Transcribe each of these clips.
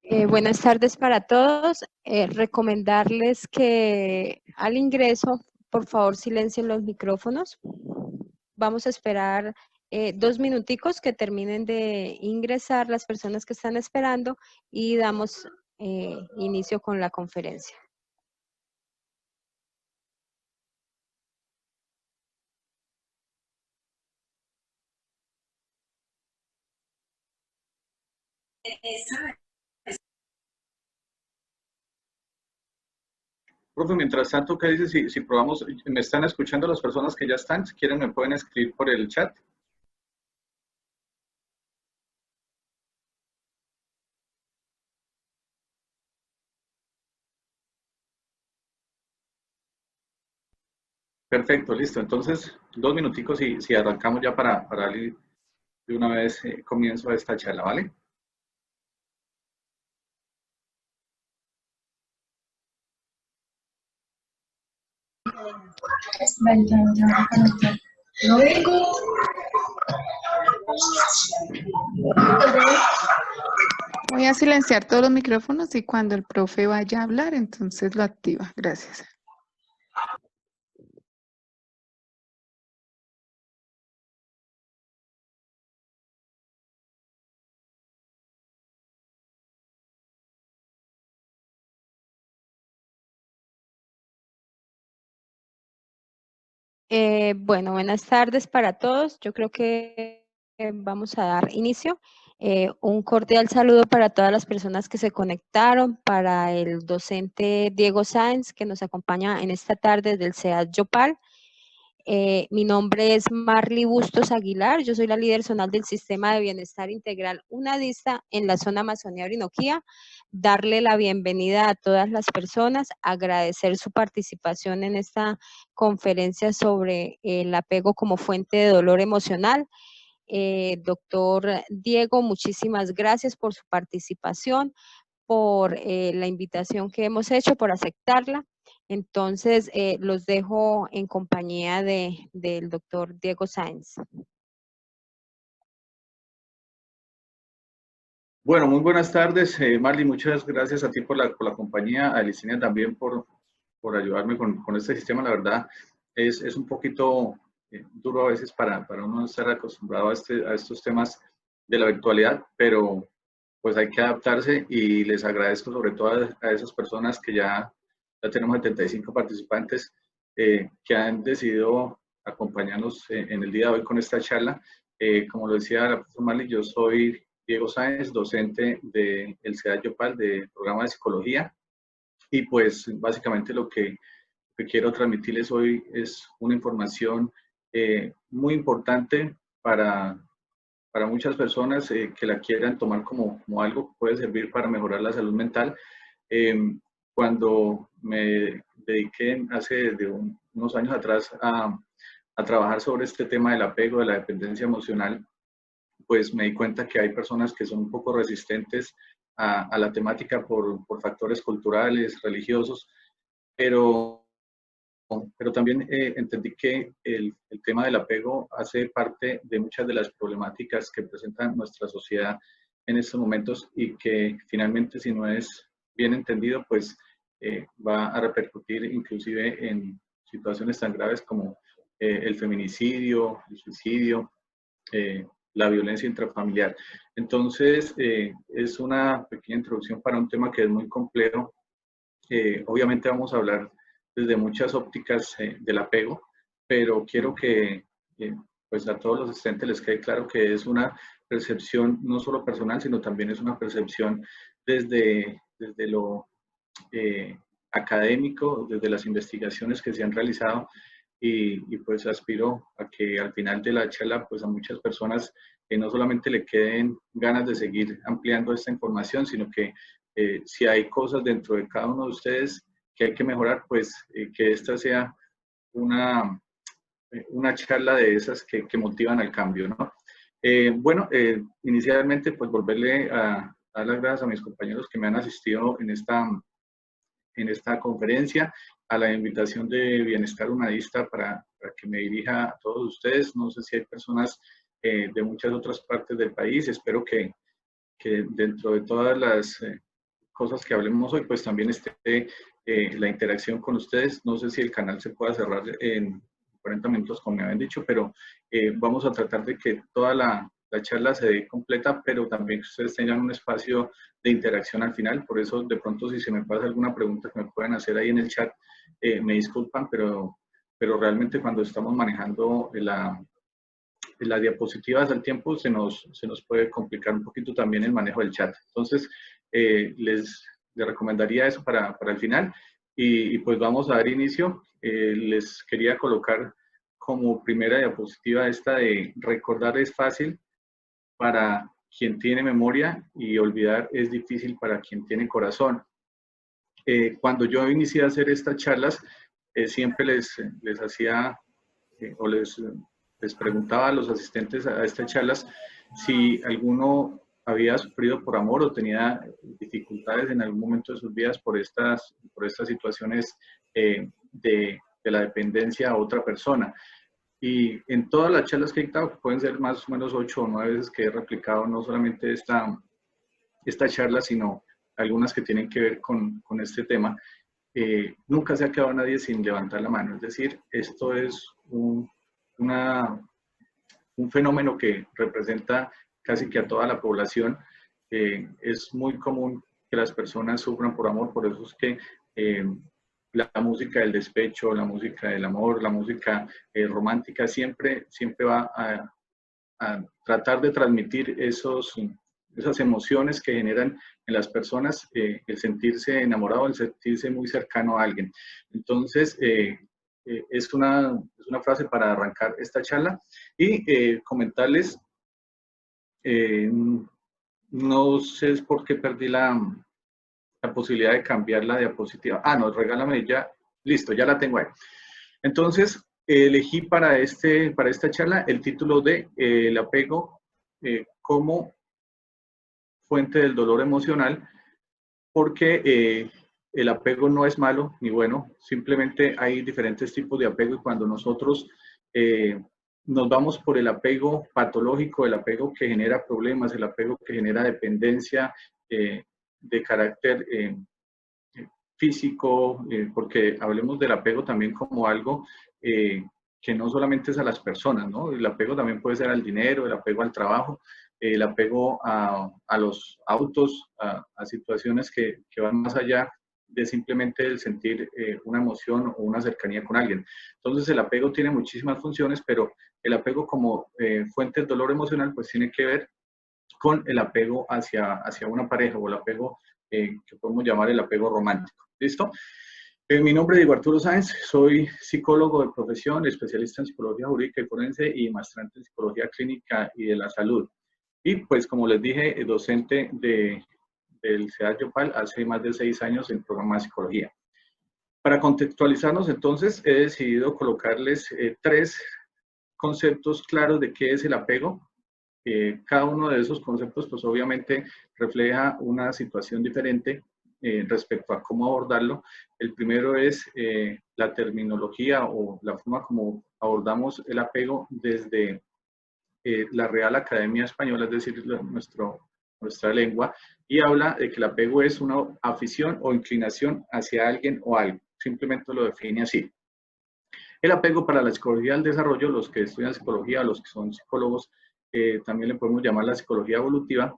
Buenas tardes para todos. Recomendarles que al ingreso, por favor, silencien los micrófonos. Vamos a esperar 2 minuticos que terminen de ingresar las personas que están esperando y damos inicio con la conferencia. Profe, mientras tanto, ¿qué dice si probamos? ¿Me están escuchando las personas que ya están? Si quieren, me pueden escribir por el chat. Perfecto, listo. Entonces, 2 minuticos y si arrancamos ya para darle de una vez comienzo a esta charla, ¿vale? Voy a silenciar todos los micrófonos y cuando el profe vaya a hablar, entonces lo activa. Gracias. Bueno, buenas tardes para todos. Yo creo que vamos a dar inicio. Un cordial saludo para todas las personas que se conectaron, para el docente Diego Sáenz, que nos acompaña en esta tarde del CEAD Yopal. Mi nombre es Marly Bustos Aguilar, yo soy la líder zonal del Sistema de Bienestar Integral UNADISTA en la zona Amazonía Orinoquía. Darle la bienvenida a todas las personas, agradecer su participación en esta conferencia sobre el apego como fuente de dolor emocional. Doctor Diego, muchísimas gracias por su participación, por la invitación que hemos hecho, por aceptarla. Entonces, los dejo en compañía del doctor Diego Sáenz. Bueno, muy buenas tardes, Marly. Muchas gracias a ti por la compañía, a Elisenia también por ayudarme con este sistema. La verdad, es un poquito duro a veces para uno estar acostumbrado a estos temas de la virtualidad, pero pues hay que adaptarse y les agradezco sobre todo a esas personas que ya tenemos 75 participantes que han decidido acompañarnos en el día de hoy con esta charla. Como lo decía la profesora Marly, yo soy Diego Sáenz, docente del CEAD Yopal, del programa de psicología, y pues básicamente lo que quiero transmitirles hoy es una información muy importante para muchas personas que la quieran tomar como algo que puede servir para mejorar la salud mental. Cuando me dediqué hace de unos años atrás a trabajar sobre este tema del apego, de la dependencia emocional, pues me di cuenta que hay personas que son un poco resistentes a la temática por factores culturales, religiosos, pero también entendí que el tema del apego hace parte de muchas de las problemáticas que presenta nuestra sociedad en estos momentos y que finalmente, si no es bien entendido, pues va a repercutir inclusive en situaciones tan graves como el feminicidio, el suicidio, la violencia intrafamiliar. Entonces, es una pequeña introducción para un tema que es muy complejo. Obviamente vamos a hablar desde muchas ópticas del apego, pero quiero que pues a todos los asistentes les quede claro que es una percepción no solo personal, sino también es una percepción desde lo académico, desde las investigaciones que se han realizado y pues aspiro a que al final de la charla pues a muchas personas no solamente le queden ganas de seguir ampliando esta información, sino que si hay cosas dentro de cada uno de ustedes que hay que mejorar, pues que esta sea una, una charla de esas que motivan al cambio, ¿no? Bueno, inicialmente pues volverle a dar las gracias a mis compañeros que me han asistido en esta conferencia, a la invitación de Bienestar Unadista para que me dirija a todos ustedes. No sé si hay personas de muchas otras partes del país. Espero que dentro de todas las cosas que hablemos hoy, pues también esté la interacción con ustedes. No sé si el canal se pueda cerrar en 40 minutos, como me habían dicho, pero vamos a tratar de que toda la charla se dé completa, pero también que ustedes tengan un espacio de interacción al final. Por eso, de pronto, si se me pasa alguna pregunta que me pueden hacer ahí en el chat, me disculpan, pero realmente cuando estamos manejando las diapositivas al tiempo se nos puede complicar un poquito también el manejo del chat. Entonces, les recomendaría eso para el final y pues vamos a dar inicio. Les quería colocar como primera diapositiva esta de recordar es fácil para quien tiene memoria y olvidar es difícil para quien tiene corazón. Cuando yo inicié a hacer estas charlas, siempre les hacía o les preguntaba a los asistentes a estas charlas si alguno había sufrido por amor o tenía dificultades en algún momento de sus vidas por estas situaciones de la dependencia a otra persona. Y en todas las charlas que he dictado, pueden ser más o menos 8 o 9 veces que he replicado no solamente esta charla, sino algunas que tienen que ver con este tema, nunca se ha quedado nadie sin levantar la mano. Es decir, esto es un fenómeno que representa casi que a toda la población. Es muy común que las personas sufran por amor, por eso es que la música del despecho, la música del amor, la música romántica siempre va a tratar de transmitir esas emociones que generan en las personas, el sentirse enamorado, el sentirse muy cercano a alguien. Entonces, es una frase para arrancar esta charla y comentarles, no sé por qué perdí la posibilidad de cambiar la diapositiva. Ah, no, regálame ya, listo, ya la tengo ahí. Entonces, elegí para esta charla el título de el apego como fuente del dolor emocional, porque el apego no es malo ni bueno, simplemente hay diferentes tipos de apego y cuando nosotros nos vamos por el apego patológico, el apego que genera problemas, el apego que genera dependencia de carácter físico, porque hablemos del apego también como algo que no solamente es a las personas, ¿no? El apego también puede ser al dinero, el apego al trabajo, el apego a los autos, a situaciones que van más allá de simplemente el sentir una emoción o una cercanía con alguien. Entonces el apego tiene muchísimas funciones, pero el apego como fuente del dolor emocional pues tiene que ver con el apego hacia una pareja o el apego que podemos llamar el apego romántico. ¿Listo? Mi nombre es Diego Arturo Sáenz, soy psicólogo de profesión, especialista en psicología jurídica y forense y maestrante en psicología clínica y de la salud. Y pues como les dije, docente del CEDAT Yopal hace más de 6 años en programa de psicología. Para contextualizarnos entonces, he decidido colocarles 3 conceptos claros de qué es el apego. Cada uno de esos conceptos pues obviamente refleja una situación diferente respecto a cómo abordarlo. El primero es la terminología o la forma como abordamos el apego desde la Real Academia Española, es decir, nuestra lengua, y habla de que el apego es una afición o inclinación hacia alguien o algo. Simplemente lo define así. El apego para la psicología del desarrollo, los que estudian psicología, los que son psicólogos, también le podemos llamar la psicología evolutiva,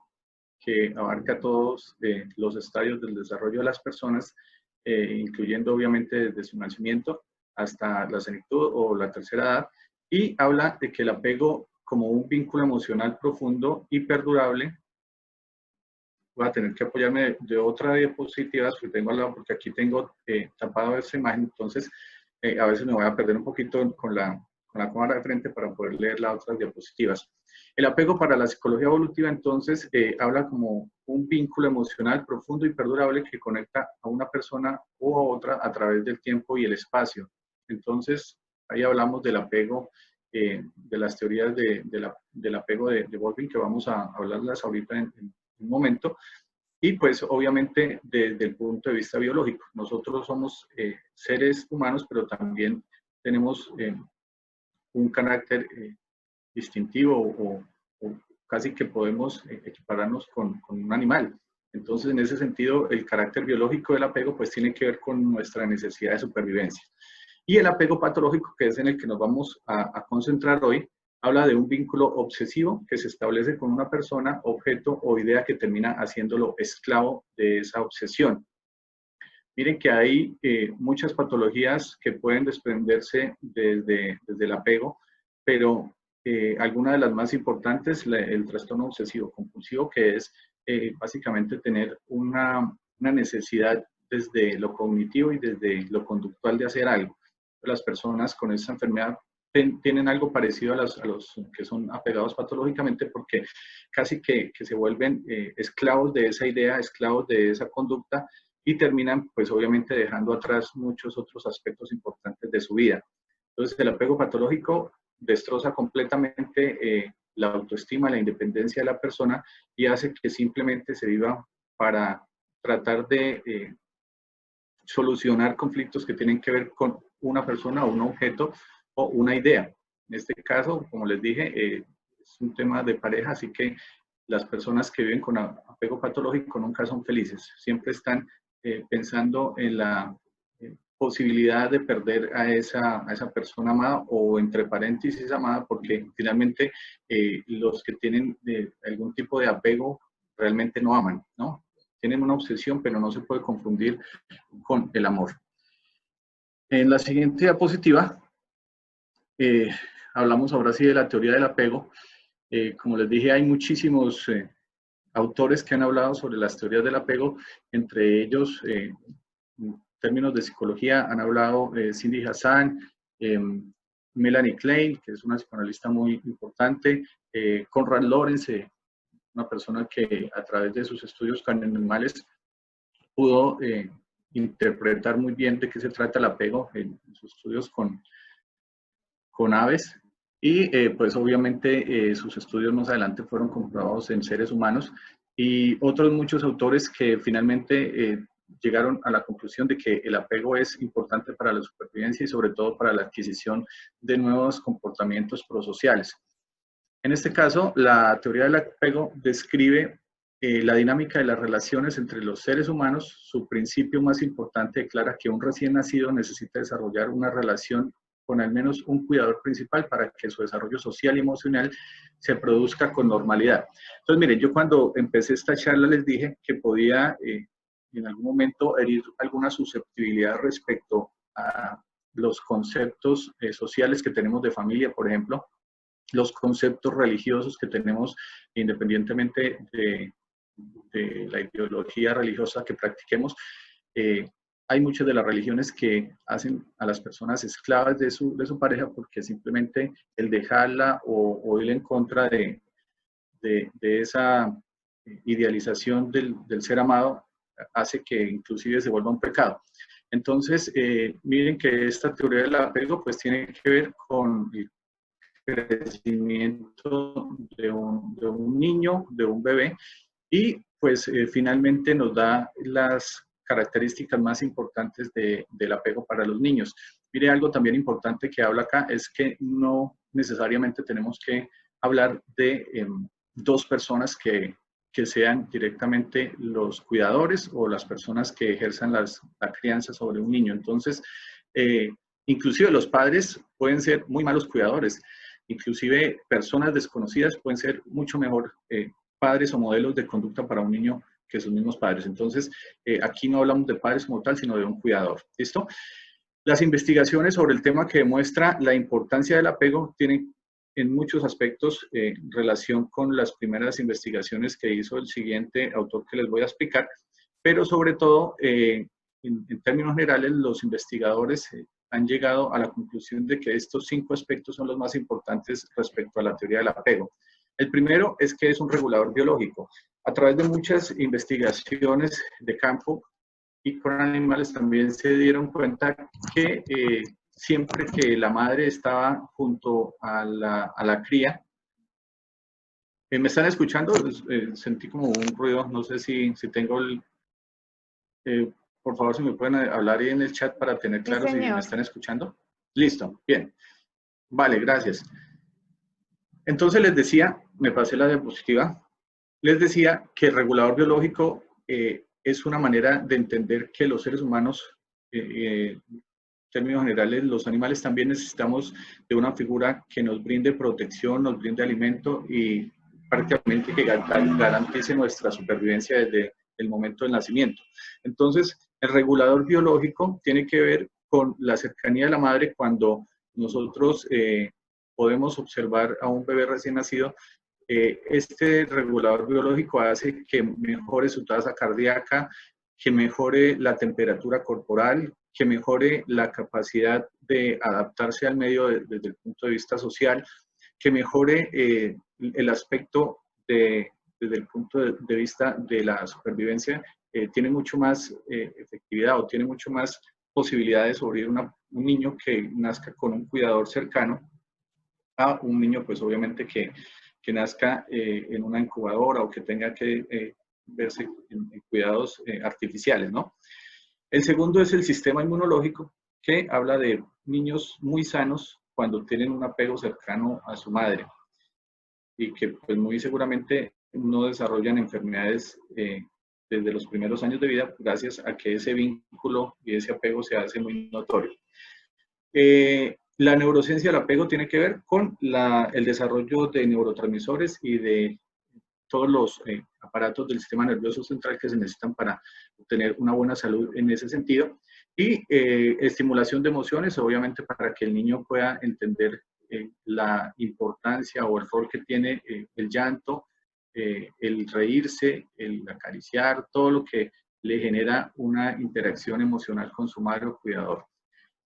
que abarca todos los estadios del desarrollo de las personas, incluyendo obviamente desde su nacimiento hasta la senectud o la tercera edad, y habla de que el apego como un vínculo emocional profundo y perdurable. Voy a tener que apoyarme de otra diapositiva que tengo al lado porque aquí tengo tapado esa imagen, entonces a veces me voy a perder un poquito con la cámara de frente para poder leer las otras diapositivas. El apego para la psicología evolutiva entonces habla como un vínculo emocional profundo y perdurable que conecta a una persona u a otra a través del tiempo y el espacio. Entonces ahí hablamos del apego, de las teorías del apego de Bowlby, que vamos a hablarlas ahorita en un momento. Y pues obviamente desde el punto de vista biológico, nosotros somos seres humanos, pero también tenemos un carácter distintivo o casi que podemos equipararnos con un animal. Entonces, en ese sentido, el carácter biológico del apego pues tiene que ver con nuestra necesidad de supervivencia. Y el apego patológico, que es en el que nos vamos a concentrar hoy, habla de un vínculo obsesivo que se establece con una persona, objeto o idea que termina haciéndolo esclavo de esa obsesión. Miren que hay muchas patologías que pueden desprenderse desde el apego, pero alguna de las más importantes, el trastorno obsesivo compulsivo, que es básicamente tener una necesidad desde lo cognitivo y desde lo conductual de hacer algo. Las personas con esta enfermedad tienen algo parecido a los que son apegados patológicamente, porque casi que se vuelven esclavos de esa idea, esclavos de esa conducta, y terminan pues obviamente dejando atrás muchos otros aspectos importantes de su vida. Entonces el apego patológico destroza completamente la autoestima, la independencia de la persona, y hace que simplemente se viva para tratar de solucionar conflictos que tienen que ver con una persona o un objeto o una idea. En este caso, como les dije, es un tema de pareja, así que las personas que viven con apego patológico nunca son felices, siempre están pensando en la posibilidad de perder a esa persona amada, o entre paréntesis amada, porque finalmente los que tienen algún tipo de apego realmente no aman, ¿no? Tienen una obsesión, pero no se puede confundir con el amor. En la siguiente diapositiva hablamos ahora sí de la teoría del apego. Como les dije, hay muchísimos autores que han hablado sobre las teorías del apego, entre ellos, en términos de psicología, han hablado Cindy Hassan, Melanie Klein, que es una psicoanalista muy importante, Konrad Lorenz, una persona que a través de sus estudios con animales pudo interpretar muy bien de qué se trata el apego en sus estudios con aves. Y pues obviamente sus estudios más adelante fueron comprobados en seres humanos, y otros muchos autores que finalmente llegaron a la conclusión de que el apego es importante para la supervivencia y sobre todo para la adquisición de nuevos comportamientos prosociales. En este caso, la teoría del apego describe la dinámica de las relaciones entre los seres humanos. Su principio más importante declara que un recién nacido necesita desarrollar una relación con al menos un cuidador principal para que su desarrollo social y emocional se produzca con normalidad. Entonces, miren, yo cuando empecé esta charla les dije que podía en algún momento herir alguna susceptibilidad respecto a los conceptos sociales que tenemos de familia, por ejemplo, los conceptos religiosos que tenemos, independientemente de la ideología religiosa que practiquemos. Hay muchas de las religiones que hacen a las personas esclavas de su pareja, porque simplemente el dejarla o ir en contra de esa idealización del ser amado hace que inclusive se vuelva un pecado. Entonces, miren que esta teoría del apego pues tiene que ver con el crecimiento de un niño, de un bebé, y pues finalmente nos da las características más importantes del apego para los niños. Mire, algo también importante que habla acá es que no necesariamente tenemos que hablar de dos personas que sean directamente los cuidadores o las personas que ejerzan la crianza sobre un niño. Entonces, inclusive los padres pueden ser muy malos cuidadores. Inclusive personas desconocidas pueden ser mucho mejor padres o modelos de conducta para un niño que sus mismos padres. Entonces, aquí no hablamos de padres como tal, sino de un cuidador. ¿Listo? Las investigaciones sobre el tema que demuestra la importancia del apego tienen en muchos aspectos relación con las primeras investigaciones que hizo el siguiente autor que les voy a explicar, pero sobre todo, en términos generales, los investigadores han llegado a la conclusión de que estos 5 aspectos son los más importantes respecto a la teoría del apego. El primero es que es un regulador biológico. A través de muchas investigaciones de campo y con animales también se dieron cuenta que siempre que la madre estaba junto a la cría, ¿me están escuchando? Sentí como un ruido, no sé si tengo el... por favor, si me pueden hablar ahí en el chat para tener claro si me están escuchando. Listo, bien. Vale, gracias. Entonces les decía, me pasé la diapositiva, les decía que el regulador biológico es una manera de entender que los seres humanos, en términos generales, los animales también necesitamos de una figura que nos brinde protección, nos brinde alimento y prácticamente que garantice nuestra supervivencia desde el momento del nacimiento. Entonces, el regulador biológico tiene que ver con la cercanía de la madre cuando nosotros podemos observar a un bebé recién nacido. Este regulador biológico hace que mejore su tasa cardíaca, que mejore la temperatura corporal, que mejore la capacidad de adaptarse al medio desde el punto de vista social, que mejore el aspecto desde el punto de vista de la supervivencia, tiene mucho más efectividad o tiene mucho más posibilidades sobre un niño que nazca con un cuidador cercano a un niño, pues obviamente que nazca en una incubadora o que tenga que verse en cuidados artificiales, ¿no? El segundo es el sistema inmunológico, que habla de niños muy sanos cuando tienen un apego cercano a su madre y que pues muy seguramente no desarrollan enfermedades desde los primeros años de vida gracias a que ese vínculo y ese apego se hace muy notorio. La neurociencia del apego tiene que ver con el desarrollo de neurotransmisores y de todos los aparatos del sistema nervioso central que se necesitan para obtener una buena salud en ese sentido. Y estimulación de emociones, obviamente, para que el niño pueda entender la importancia o el rol que tiene el llanto, el reírse, el acariciar, todo lo que le genera una interacción emocional con su madre o cuidador.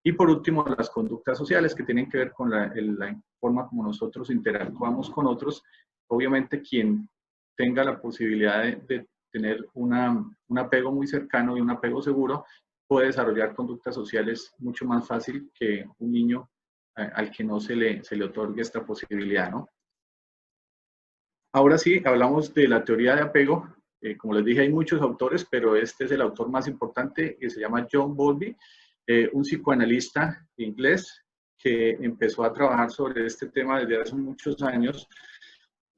Y por último, las conductas sociales que tienen que ver con la forma como nosotros interactuamos con otros. Obviamente, quien tenga la posibilidad de tener un apego muy cercano y un apego seguro, puede desarrollar conductas sociales mucho más fácil que un niño al que no se le otorgue esta posibilidad, ¿no? Ahora sí, hablamos de la teoría de apego. Como les dije, hay muchos autores, pero este es el autor más importante, que se llama John Bowlby, un psicoanalista inglés que empezó a trabajar sobre este tema desde hace muchos años.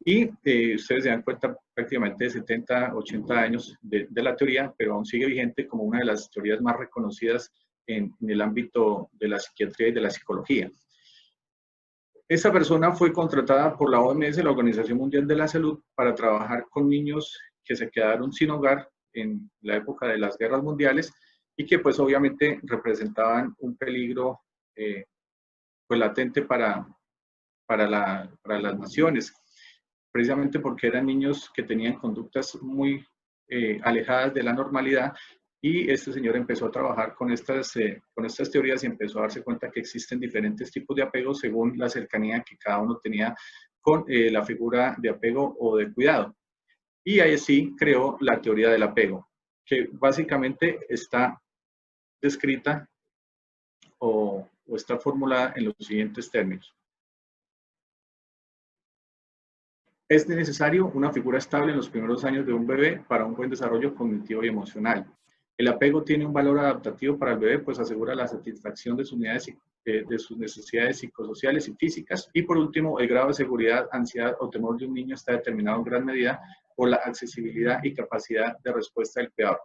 Y ustedes se dan cuenta prácticamente de 70, 80 años de la teoría, pero aún sigue vigente como una de las teorías más reconocidas en el ámbito de la psiquiatría y de la psicología. Esta persona fue contratada por la OMS, la Organización Mundial de la Salud, para trabajar con niños que se quedaron sin hogar en la época de las guerras mundiales y que pues obviamente representaban un peligro pues latente para las naciones, precisamente porque eran niños que tenían conductas muy alejadas de la normalidad, y este señor empezó a trabajar con estas teorías y empezó a darse cuenta que existen diferentes tipos de apego según la cercanía que cada uno tenía con la figura de apego o de cuidado. Y ahí sí creó la teoría del apego, que básicamente está descrita o está formulada en los siguientes términos. Es necesario una figura estable en los primeros años de un bebé para un buen desarrollo cognitivo y emocional. El apego tiene un valor adaptativo para el bebé, pues asegura la satisfacción de sus necesidades psicosociales y físicas. Y por último, el grado de seguridad, ansiedad o temor de un niño está determinado en gran medida por la accesibilidad y capacidad de respuesta del cuidador.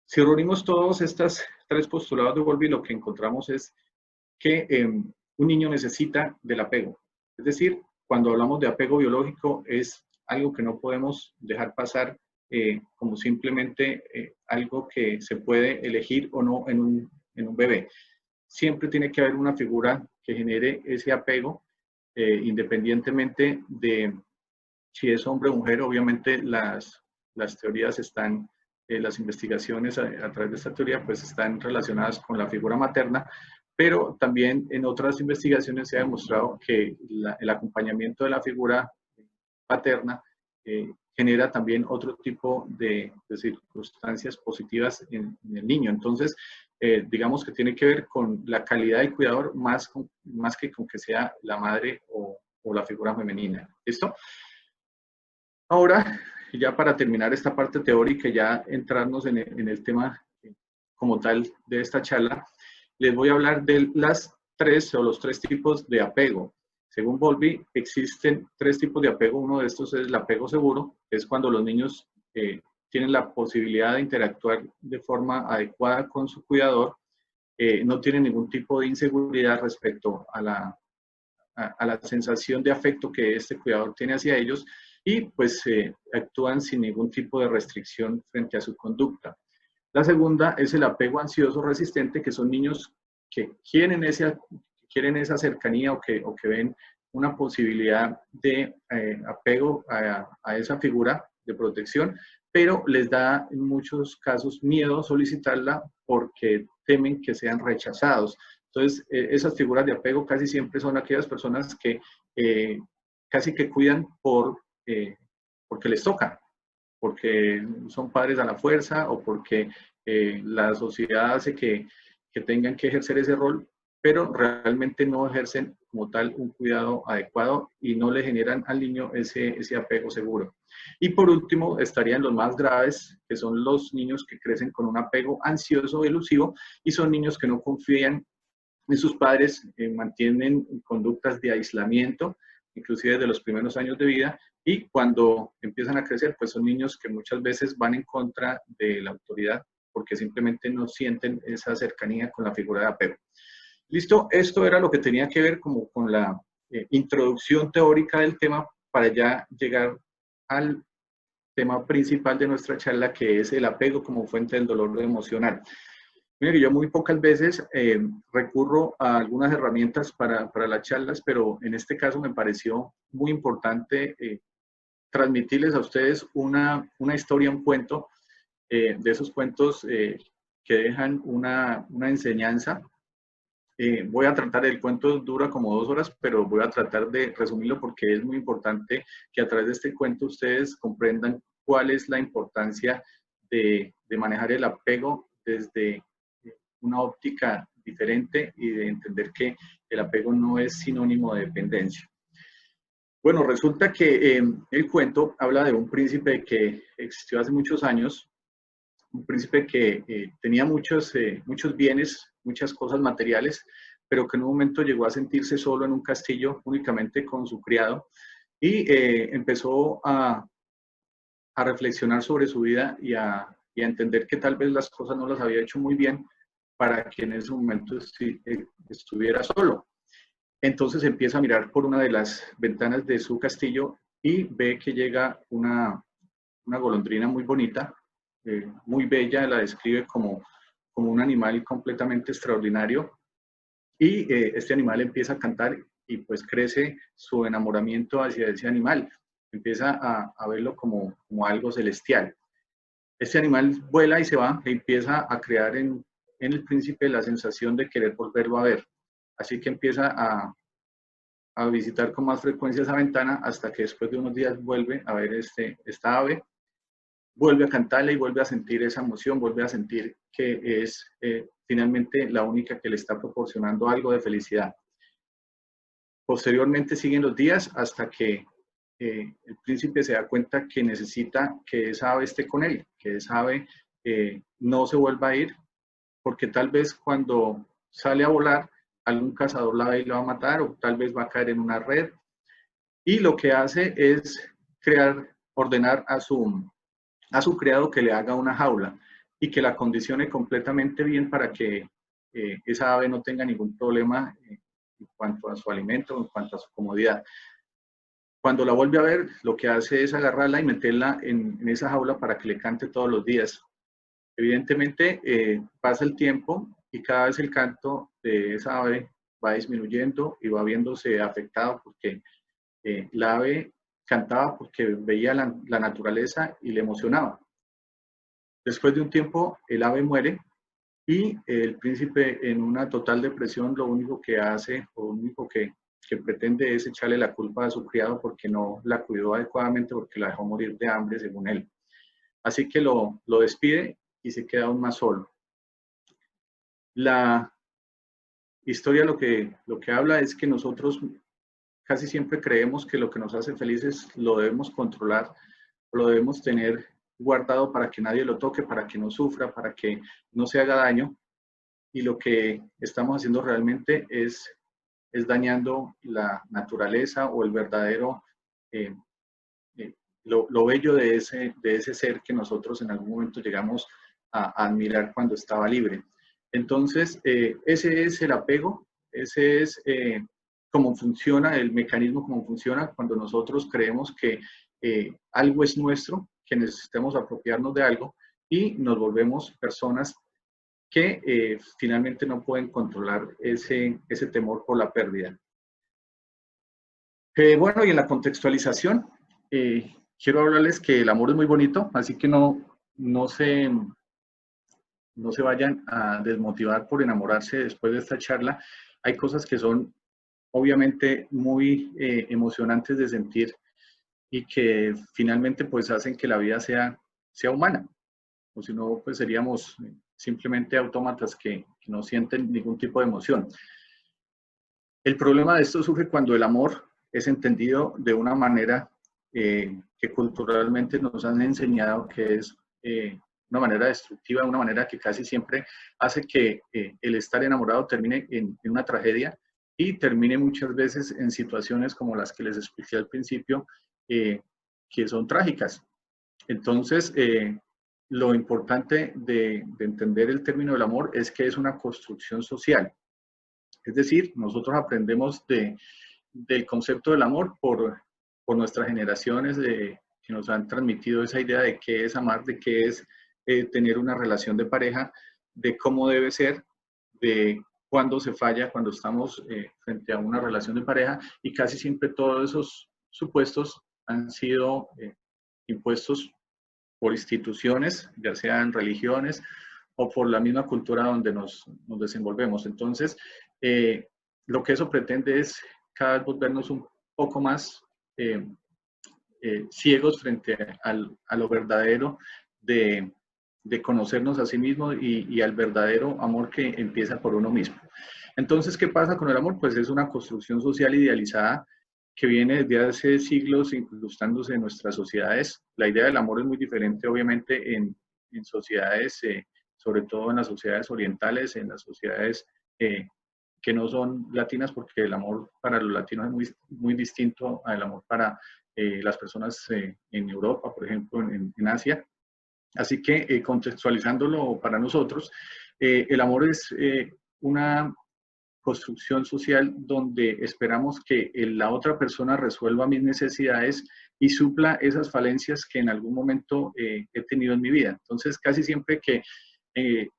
Si reunimos todos estos tres postulados de Bowlby, lo que encontramos es que un niño necesita del apego. Es decir, cuando hablamos de apego biológico, es algo que no podemos dejar pasar como simplemente algo que se puede elegir o no en un bebé. Siempre tiene que haber una figura que genere ese apego, independientemente de si es hombre o mujer. Obviamente las teorías están, las investigaciones a través de esta teoría pues están relacionadas con la figura materna, pero también en otras investigaciones se ha demostrado que el acompañamiento de la figura paterna genera también otro tipo de circunstancias positivas en el niño. Entonces, digamos que tiene que ver con la calidad del cuidador más que con que sea la madre o la figura femenina. ¿Listo? Ahora, ya para terminar esta parte teórica, ya entrarnos en el tema como tal de esta charla, les voy a hablar de los tres tipos de apego. Según Bowlby, existen tres tipos de apego. Uno de estos es el apego seguro, que es cuando los niños tienen la posibilidad de interactuar de forma adecuada con su cuidador, no tienen ningún tipo de inseguridad respecto a la sensación de afecto que este cuidador tiene hacia ellos y pues actúan sin ningún tipo de restricción frente a su conducta. La segunda es el apego ansioso resistente, que son niños que quieren esa cercanía o que ven una posibilidad de apego a esa figura de protección, pero les da en muchos casos miedo solicitarla porque temen que sean rechazados. Entonces, esas figuras de apego casi siempre son aquellas personas que casi que cuidan porque les toca, porque son padres a la fuerza o porque la sociedad hace que tengan que ejercer ese rol, pero realmente no ejercen como tal un cuidado adecuado y no le generan al niño ese apego seguro. Y por último, estarían los más graves, que son los niños que crecen con un apego ansioso elusivo y son niños que no confían en sus padres, mantienen conductas de aislamiento, inclusive desde los primeros años de vida, y cuando empiezan a crecer, pues son niños que muchas veces van en contra de la autoridad porque simplemente no sienten esa cercanía con la figura de apego. Listo, esto era lo que tenía que ver como con la introducción teórica del tema para ya llegar al tema principal de nuestra charla, que es el apego como fuente del dolor emocional. Mire, yo muy pocas veces recurro a algunas herramientas para las charlas, pero en este caso me pareció muy importante transmitirles a ustedes una historia, un cuento, de esos cuentos que dejan una enseñanza. Voy a tratar, el cuento dura como 2 horas, pero voy a tratar de resumirlo porque es muy importante que a través de este cuento ustedes comprendan cuál es la importancia de manejar el apego desde una óptica diferente y de entender que el apego no es sinónimo de dependencia. Bueno, resulta que el cuento habla de un príncipe que existió hace muchos años, un príncipe que tenía muchos bienes, muchas cosas materiales, pero que en un momento llegó a sentirse solo en un castillo únicamente con su criado y empezó a reflexionar sobre su vida y a entender que tal vez las cosas no las había hecho muy bien para que en ese momento estuviera solo. Entonces empieza a mirar por una de las ventanas de su castillo y ve que llega una golondrina muy bonita, muy bella, la describe como un animal completamente extraordinario y este animal empieza a cantar y pues crece su enamoramiento hacia ese animal, empieza a verlo como algo celestial. Este animal vuela y se va e empieza a crear en el príncipe la sensación de querer volverlo a ver. Así que empieza a visitar con más frecuencia esa ventana hasta que después de unos días vuelve a ver esta ave, vuelve a cantarle y vuelve a sentir esa emoción, vuelve a sentir que es finalmente la única que le está proporcionando algo de felicidad. Posteriormente siguen los días hasta que el príncipe se da cuenta que necesita que esa ave esté con él, que esa ave no se vuelva a ir, porque tal vez cuando sale a volar, algún cazador la ve y la va a matar, o tal vez va a caer en una red. Y lo que hace es ordenar a su criado que le haga una jaula y que la condicione completamente bien para que esa ave no tenga ningún problema en cuanto a su alimento, en cuanto a su comodidad. Cuando la vuelve a ver, lo que hace es agarrarla y meterla en esa jaula para que le cante todos los días. Evidentemente, pasa el tiempo y cada vez el canto de esa ave va disminuyendo y va viéndose afectado porque la ave cantaba porque veía la naturaleza y le emocionaba. Después de un tiempo, el ave muere y el príncipe, en una total depresión, lo único que hace, o lo único que pretende es echarle la culpa a su criado porque no la cuidó adecuadamente, porque la dejó morir de hambre, según él. Así que lo despide y se queda aún más solo. La historia lo que habla es que nosotros casi siempre creemos que lo que nos hace felices lo debemos controlar, lo debemos tener guardado para que nadie lo toque, para que no sufra, para que no se haga daño. Y lo que estamos haciendo realmente es dañando la naturaleza o el verdadero lo bello de ese ser que nosotros en algún momento llegamos a admirar cuando estaba libre. Entonces, ese es el apego, ese es cómo funciona, el mecanismo, cómo funciona cuando nosotros creemos que algo es nuestro, que necesitamos apropiarnos de algo y nos volvemos personas que finalmente no pueden controlar ese temor por la pérdida. Bueno, y en la contextualización, quiero hablarles que el amor es muy bonito, así que no se vayan a desmotivar por enamorarse después de esta charla. Hay cosas que son obviamente muy emocionantes de sentir y que finalmente pues hacen que la vida sea humana, o si no pues seríamos simplemente autómatas que no sienten ningún tipo de emoción. El problema de esto surge cuando el amor es entendido de una manera que culturalmente nos han enseñado que es una manera destructiva, una manera que casi siempre hace que el estar enamorado termine en una tragedia y termine muchas veces en situaciones como las que les expliqué al principio, que son trágicas. Entonces, lo importante de entender el término del amor es que es una construcción social. Es decir, nosotros aprendemos del concepto del amor por nuestras generaciones que nos han transmitido esa idea de qué es amar, de qué es tener una relación de pareja, de cómo debe ser, de cuándo se falla, cuando estamos frente a una relación de pareja, y casi siempre todos esos supuestos han sido impuestos por instituciones, ya sean religiones o por la misma cultura donde nos desenvolvemos. Entonces, lo que eso pretende es cada vez volvernos un poco más ciegos frente a lo verdadero de conocernos a sí mismos y al verdadero amor que empieza por uno mismo. Entonces, ¿qué pasa con el amor? Pues es una construcción social idealizada que viene desde hace siglos incrustándose en nuestras sociedades. La idea del amor es muy diferente, obviamente, en sociedades, sobre todo en las sociedades orientales, en las sociedades que no son latinas, porque el amor para los latinos es muy distinto al amor para las personas en Europa, por ejemplo, en Asia. Así que contextualizándolo para nosotros, el amor es una construcción social donde esperamos que la otra persona resuelva mis necesidades y supla esas falencias que en algún momento he tenido en mi vida. Entonces, casi siempre que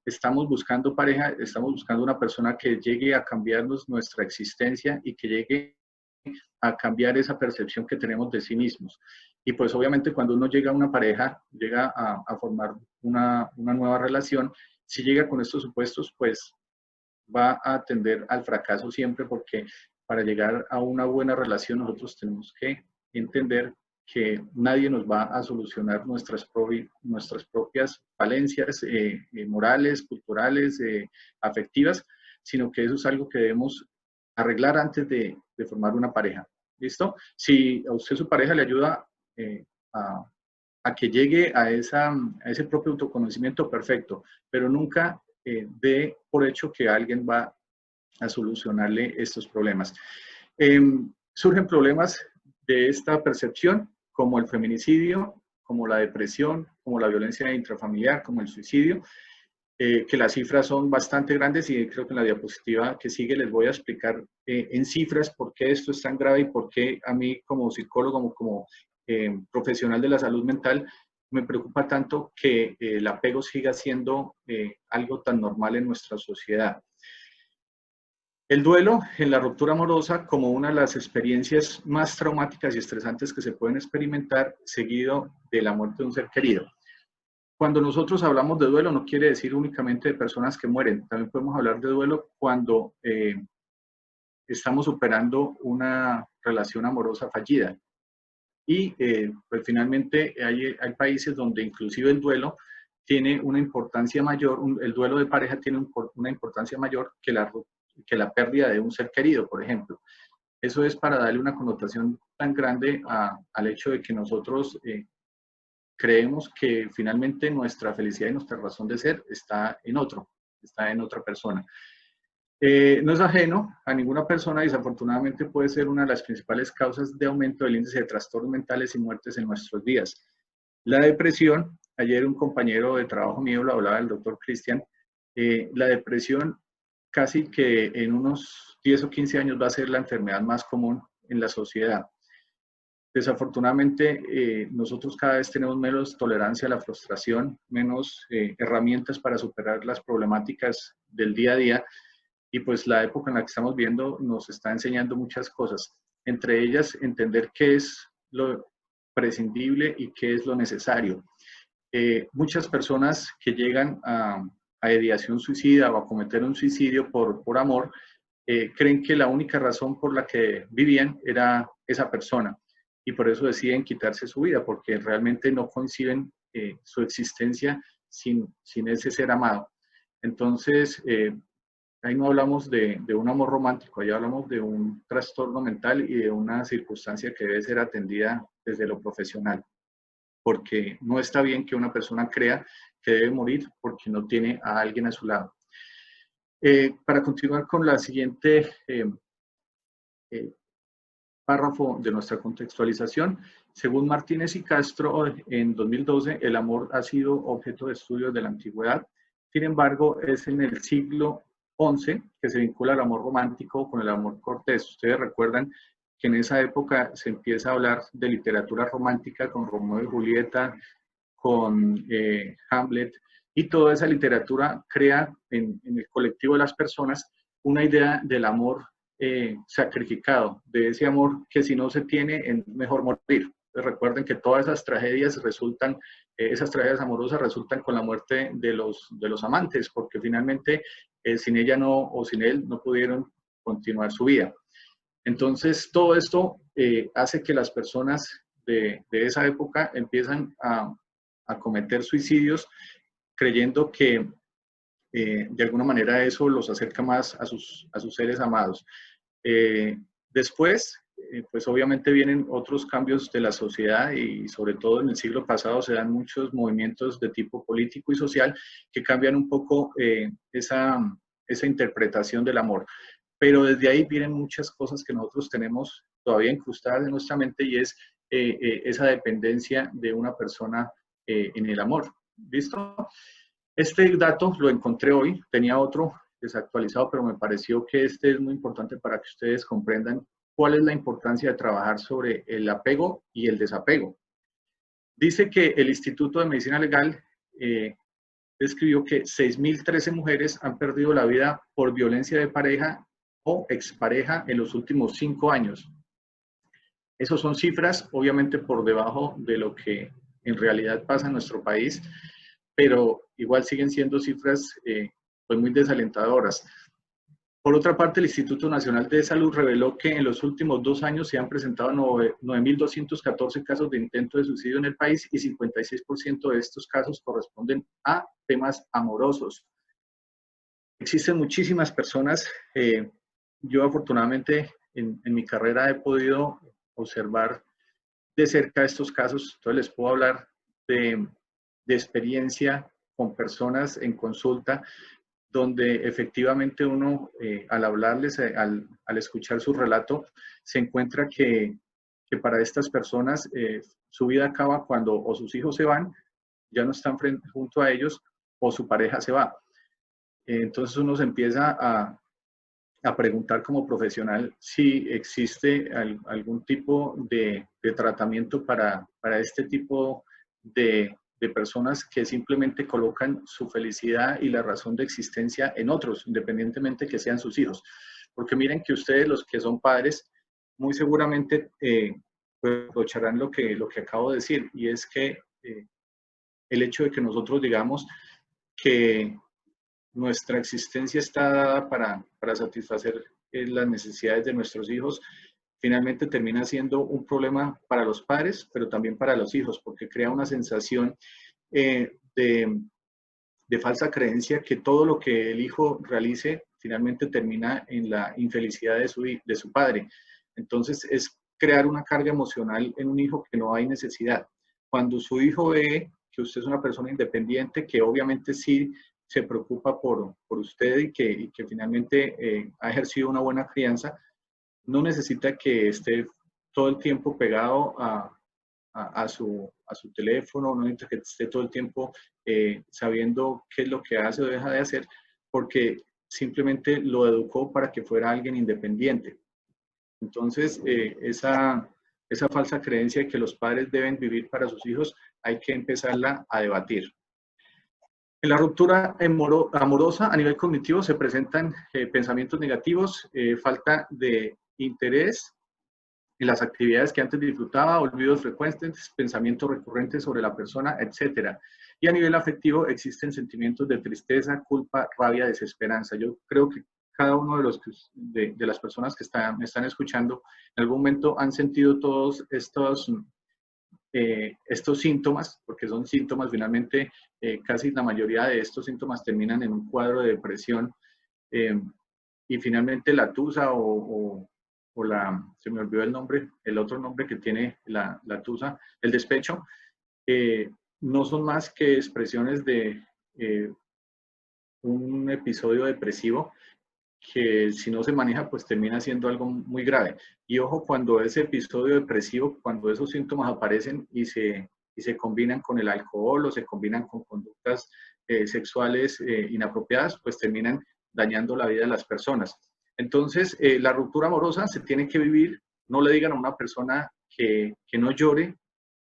estamos buscando pareja, estamos buscando una persona que llegue a cambiarnos nuestra existencia y que llegue a cambiar esa percepción que tenemos de sí mismos. Y pues obviamente cuando uno llega a una pareja, llega a formar una nueva relación, si llega con estos supuestos, pues va a tender al fracaso siempre, porque para llegar a una buena relación nosotros tenemos que entender que nadie nos va a solucionar nuestras propias falencias morales, culturales, afectivas, sino que eso es algo que debemos arreglar antes de formar una pareja. ¿Listo? Si a usted su pareja le ayuda a que llegue a ese propio autoconocimiento, perfecto, pero nunca dé por hecho que alguien va a solucionarle estos problemas. Surgen problemas de esta percepción, como el feminicidio, como la depresión, como la violencia intrafamiliar, como el suicidio, que las cifras son bastante grandes, y creo que en la diapositiva que sigue les voy a explicar en cifras por qué esto es tan grave y por qué a mí como psicólogo, como profesional de la salud mental, me preocupa tanto que el apego siga siendo algo tan normal en nuestra sociedad. El duelo en la ruptura amorosa como una de las experiencias más traumáticas y estresantes que se pueden experimentar, seguido de la muerte de un ser querido. Cuando nosotros hablamos de duelo, no quiere decir únicamente de personas que mueren. También podemos hablar de duelo cuando estamos superando una relación amorosa fallida. Y pues finalmente hay países donde inclusive el duelo tiene una importancia mayor, el duelo de pareja tiene una importancia mayor que la pérdida de un ser querido, por ejemplo. Eso es para darle una connotación tan grande al hecho de que nosotros creemos que finalmente nuestra felicidad y nuestra razón de ser está en otra persona. No es ajeno a ninguna persona, desafortunadamente puede ser una de las principales causas de aumento del índice de trastornos mentales y muertes en nuestros días. La depresión, ayer un compañero de trabajo mío lo hablaba, el doctor Cristian, la depresión casi que en unos 10 o 15 años va a ser la enfermedad más común en la sociedad. Desafortunadamente, nosotros cada vez tenemos menos tolerancia a la frustración, menos herramientas para superar las problemáticas del día a día, y pues la época en la que estamos viendo nos está enseñando muchas cosas, entre ellas entender qué es lo prescindible y qué es lo necesario. Muchas personas que llegan a ideación suicida o a cometer un suicidio por amor, creen que la única razón por la que vivían era esa persona y por eso deciden quitarse su vida, porque realmente no conciben su existencia sin ese ser amado. Entonces, ahí no hablamos de un amor romántico, ahí hablamos de un trastorno mental y de una circunstancia que debe ser atendida desde lo profesional, porque no está bien que una persona crea que debe morir porque no tiene a alguien a su lado. Para continuar con la siguiente párrafo de nuestra contextualización, según Martínez y Castro, en 2012 el amor ha sido objeto de estudios de la antigüedad. Sin embargo, es en el siglo XI que se vincula el amor romántico con el amor cortés. Ustedes recuerdan que en esa época se empieza a hablar de literatura romántica con Romeo y Julieta, con Hamlet, y toda esa literatura crea en el colectivo de las personas una idea del amor sacrificado, de ese amor que si no se tiene es mejor morir. Recuerden que todas esas tragedias resultan, esas tragedias amorosas resultan con la muerte de los amantes, porque finalmente sin ella no, o sin él no pudieron continuar su vida. Entonces todo esto hace que las personas de esa época empiezan a cometer suicidios creyendo que de alguna manera eso los acerca más a sus seres amados. Después, pues obviamente vienen otros cambios de la sociedad y sobre todo en el siglo pasado se dan muchos movimientos de tipo político y social que cambian un poco esa interpretación del amor. Pero desde ahí vienen muchas cosas que nosotros tenemos todavía incrustadas en nuestra mente y es esa dependencia de una persona en el amor. ¿Listo? Este dato lo encontré hoy, tenía otro desactualizado, pero me pareció que este es muy importante para que ustedes comprendan cuál es la importancia de trabajar sobre el apego y el desapego. Dice que el Instituto de Medicina Legal describió que 6.013 mujeres han perdido la vida por violencia de pareja o expareja en los últimos 5 años. Esas son cifras, obviamente por debajo de lo que en realidad pasa en nuestro país, pero igual siguen siendo cifras pues muy desalentadoras. Por otra parte, el Instituto Nacional de Salud reveló que en los últimos 2 años se han presentado 9.214 casos de intento de suicidio en el país y 56% de estos casos corresponden a temas amorosos. Existen muchísimas personas, yo afortunadamente en mi carrera he podido observar de cerca estos casos, entonces les puedo hablar de experiencia con personas en consulta donde efectivamente uno al hablarles, al escuchar su relato, se encuentra que para estas personas su vida acaba cuando o sus hijos se van, ya no están junto a ellos, o su pareja se va. Entonces uno se empieza a preguntar como profesional si existe algún tipo de tratamiento para este tipo de personas que simplemente colocan su felicidad y la razón de existencia en otros, independientemente que sean sus hijos. Porque miren que ustedes, los que son padres, muy seguramente aprovecharán lo que acabo de decir, y es que el hecho de que nosotros digamos que nuestra existencia está dada para satisfacer las necesidades de nuestros hijos, finalmente termina siendo un problema para los padres, pero también para los hijos, porque crea una sensación de falsa creencia que todo lo que el hijo realice finalmente termina en la infelicidad de su padre. Entonces es crear una carga emocional en un hijo que no hay necesidad. Cuando su hijo ve que usted es una persona independiente, que obviamente sí se preocupa por usted y que finalmente ha ejercido una buena crianza, no necesita que esté todo el tiempo pegado a su teléfono, no necesita que esté todo el tiempo sabiendo qué es lo que hace o deja de hacer, porque simplemente lo educó para que fuera alguien independiente. Entonces, esa falsa creencia de que los padres deben vivir para sus hijos, hay que empezarla a debatir. En la ruptura amorosa a nivel cognitivo se presentan pensamientos negativos, falta de interés en las actividades que antes disfrutaba, olvidos frecuentes, pensamientos recurrentes sobre la persona, etc. Y a nivel afectivo existen sentimientos de tristeza, culpa, rabia, desesperanza. Yo creo que cada uno de las personas que me están escuchando en algún momento han sentido todos estos síntomas, porque son síntomas, finalmente casi la mayoría de estos síntomas terminan en un cuadro de depresión, y finalmente la tusa se me olvidó el nombre, el otro nombre que tiene la tusa, el despecho, no son más que expresiones de un episodio depresivo que si no se maneja, pues termina siendo algo muy grave. Y ojo, cuando ese episodio depresivo, cuando esos síntomas aparecen y se combinan con el alcohol o se combinan con conductas sexuales inapropiadas, pues terminan dañando la vida de las personas. Entonces, la ruptura amorosa se tiene que vivir. No le digan a una persona que no llore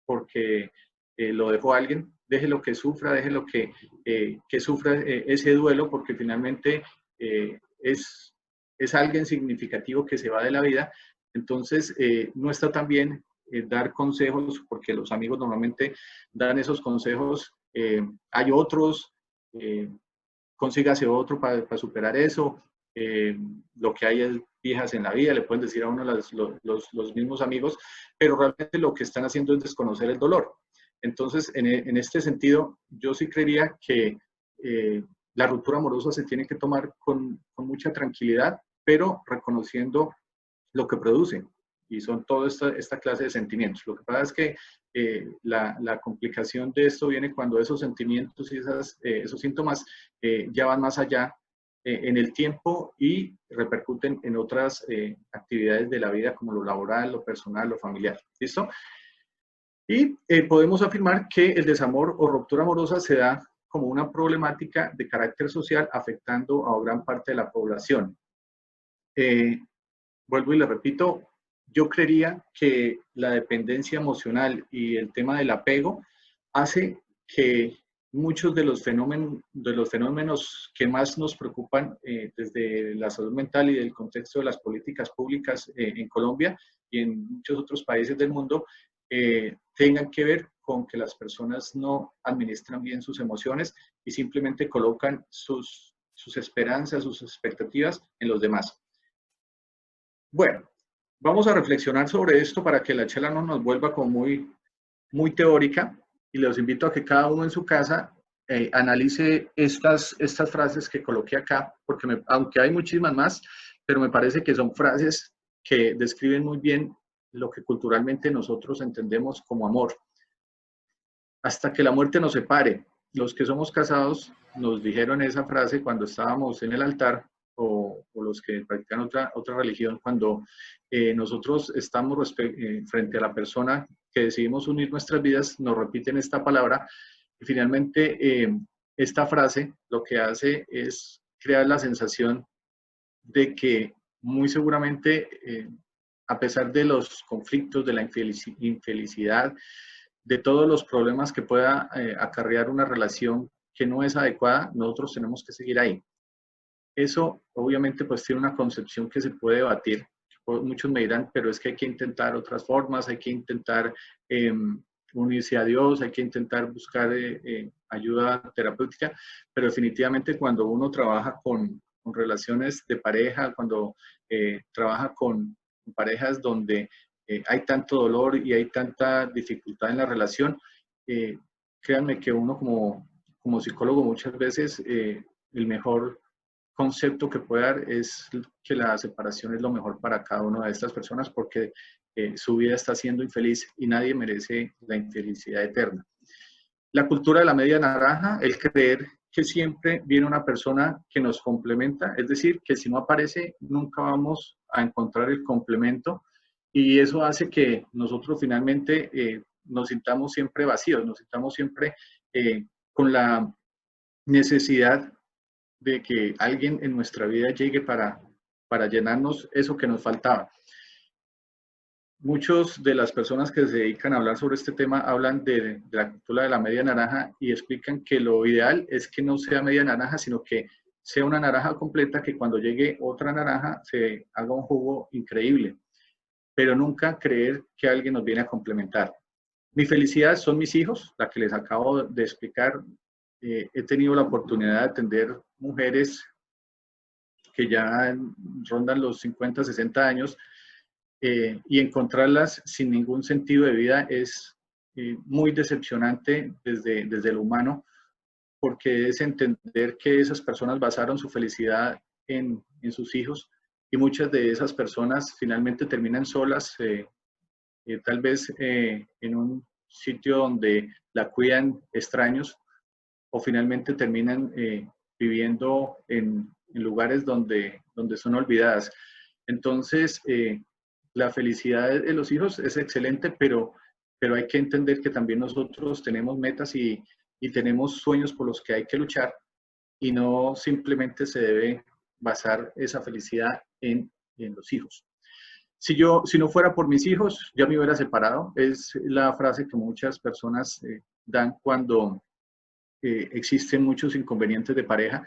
porque lo dejó alguien, déjelo que sufra, déjelo que sufra ese duelo, porque finalmente es alguien significativo que se va de la vida. Entonces, no está tan bien dar consejos, porque los amigos normalmente dan esos consejos. Hay otros, consígase otro para superar eso. Lo que hay es viejas en la vida, le pueden decir a uno los mismos amigos, pero realmente lo que están haciendo es desconocer el dolor. Entonces, en este sentido, yo sí creería que la ruptura amorosa se tiene que tomar con mucha tranquilidad, pero reconociendo lo que produce, y son toda esta clase de sentimientos. Lo que pasa es que la complicación de esto viene cuando esos sentimientos y esos síntomas ya van más allá en el tiempo y repercuten en otras actividades de la vida, como lo laboral, lo personal, lo familiar. ¿Listo? Y podemos afirmar que el desamor o ruptura amorosa se da como una problemática de carácter social afectando a gran parte de la población. Vuelvo y le repito, yo creería que la dependencia emocional y el tema del apego hace que muchos de los fenómenos que más nos preocupan desde la salud mental y del contexto de las políticas públicas en Colombia y en muchos otros países del mundo tengan que ver con que las personas no administran bien sus emociones y simplemente colocan sus esperanzas, sus expectativas en los demás. Bueno, vamos a reflexionar sobre esto para que la charla no nos vuelva como muy teórica, y los invito a que cada uno en su casa analice estas frases que coloqué acá, porque aunque hay muchísimas más, pero me parece que son frases que describen muy bien lo que culturalmente nosotros entendemos como amor. Hasta que la muerte nos separe. Los que somos casados nos dijeron esa frase cuando estábamos en el altar, o los que practican otra religión, cuando nosotros estamos frente a la persona que decidimos unir nuestras vidas, nos repiten esta palabra, y finalmente esta frase lo que hace es crear la sensación de que muy seguramente, a pesar de los conflictos, de la infelicidad, de todos los problemas que pueda acarrear una relación que no es adecuada, nosotros tenemos que seguir ahí. Eso obviamente pues tiene una concepción que se puede debatir. Muchos me dirán, pero es que hay que intentar otras formas, hay que intentar unirse a Dios, hay que intentar buscar ayuda terapéutica, pero definitivamente cuando uno trabaja con relaciones de pareja, cuando trabaja con parejas donde hay tanto dolor y hay tanta dificultad en la relación, créanme que uno como psicólogo muchas veces el mejor concepto que puede dar es que la separación es lo mejor para cada una de estas personas, porque su vida está siendo infeliz y nadie merece la infelicidad eterna. La cultura de la media naranja, el creer que siempre viene una persona que nos complementa, es decir, que si no aparece, nunca vamos a encontrar el complemento, y eso hace que nosotros finalmente nos sintamos siempre vacíos, nos sintamos siempre con la necesidad de que alguien en nuestra vida llegue para llenarnos eso que nos faltaba. Muchos de las personas que se dedican a hablar sobre este tema hablan de la cultura de la media naranja y explican que lo ideal es que no sea media naranja, sino que sea una naranja completa, que cuando llegue otra naranja se haga un jugo increíble, pero nunca creer que alguien nos viene a complementar. Mi felicidad son mis hijos, la que les acabo de explicar. He tenido la oportunidad de atender mujeres que ya rondan los 50, 60 años, y encontrarlas sin ningún sentido de vida es muy decepcionante desde lo humano, porque es entender que esas personas basaron su felicidad en sus hijos, y muchas de esas personas finalmente terminan solas, tal vez en un sitio donde la cuidan extraños, o finalmente terminan viviendo en lugares donde son olvidadas. Entonces, la felicidad de los hijos es excelente, pero hay que entender que también nosotros tenemos metas y tenemos sueños por los que hay que luchar, y no simplemente se debe basar esa felicidad en los hijos. Si no fuera por mis hijos, ya me hubiera separado. Es la frase que muchas personas dan cuando existen muchos inconvenientes de pareja,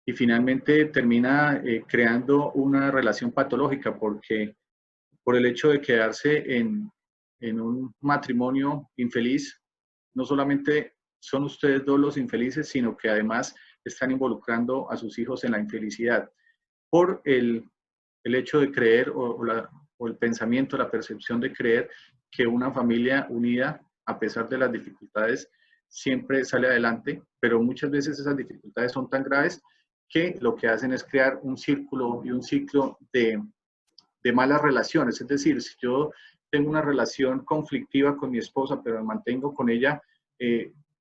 y finalmente termina creando una relación patológica, porque por el hecho de quedarse en un matrimonio infeliz, no solamente son ustedes dos los infelices, sino que además están involucrando a sus hijos en la infelicidad, por el hecho de creer, o el pensamiento, la percepción de creer que una familia unida, a pesar de las dificultades, siempre sale adelante, pero muchas veces esas dificultades son tan graves que lo que hacen es crear un círculo y un ciclo de malas relaciones. Es decir, si yo tengo una relación conflictiva con mi esposa, pero me mantengo con ella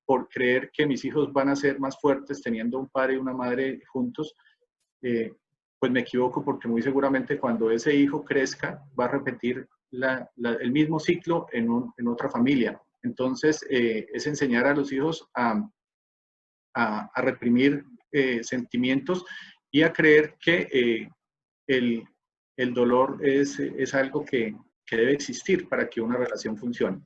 por creer que mis hijos van a ser más fuertes teniendo un padre y una madre juntos, pues me equivoco, porque muy seguramente cuando ese hijo crezca va a repetir el mismo ciclo en otra familia. Entonces, es enseñar a los hijos a reprimir sentimientos, y a creer que el dolor es algo que debe existir para que una relación funcione.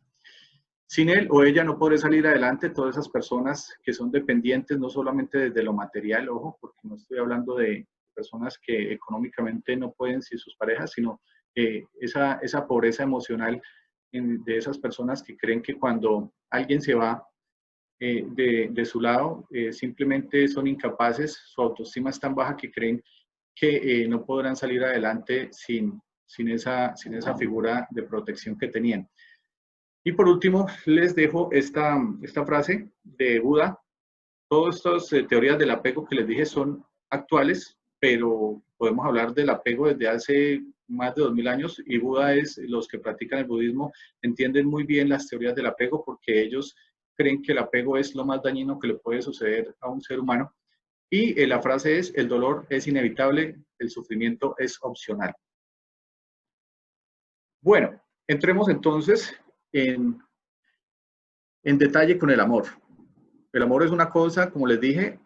Sin él o ella no podré salir adelante. Todas esas personas que son dependientes, no solamente desde lo material, ojo, porque no estoy hablando de personas que económicamente no pueden sin sus parejas, sino esa pobreza emocional de esas personas que creen que cuando alguien se va de su lado, simplemente son incapaces, su autoestima es tan baja que creen que no podrán salir adelante sin esa figura de protección que tenían. Y por último, les dejo esta frase de Buda. Todas estas teorías del apego que les dije son actuales, pero podemos hablar del apego desde hace más de 2000 años, y Buda los que practican el budismo entienden muy bien las teorías del apego, porque ellos creen que el apego es lo más dañino que le puede suceder a un ser humano. Y la frase es: el dolor es inevitable, el sufrimiento es opcional. Bueno, entremos entonces en detalle con el amor. El amor es una cosa, como les dije,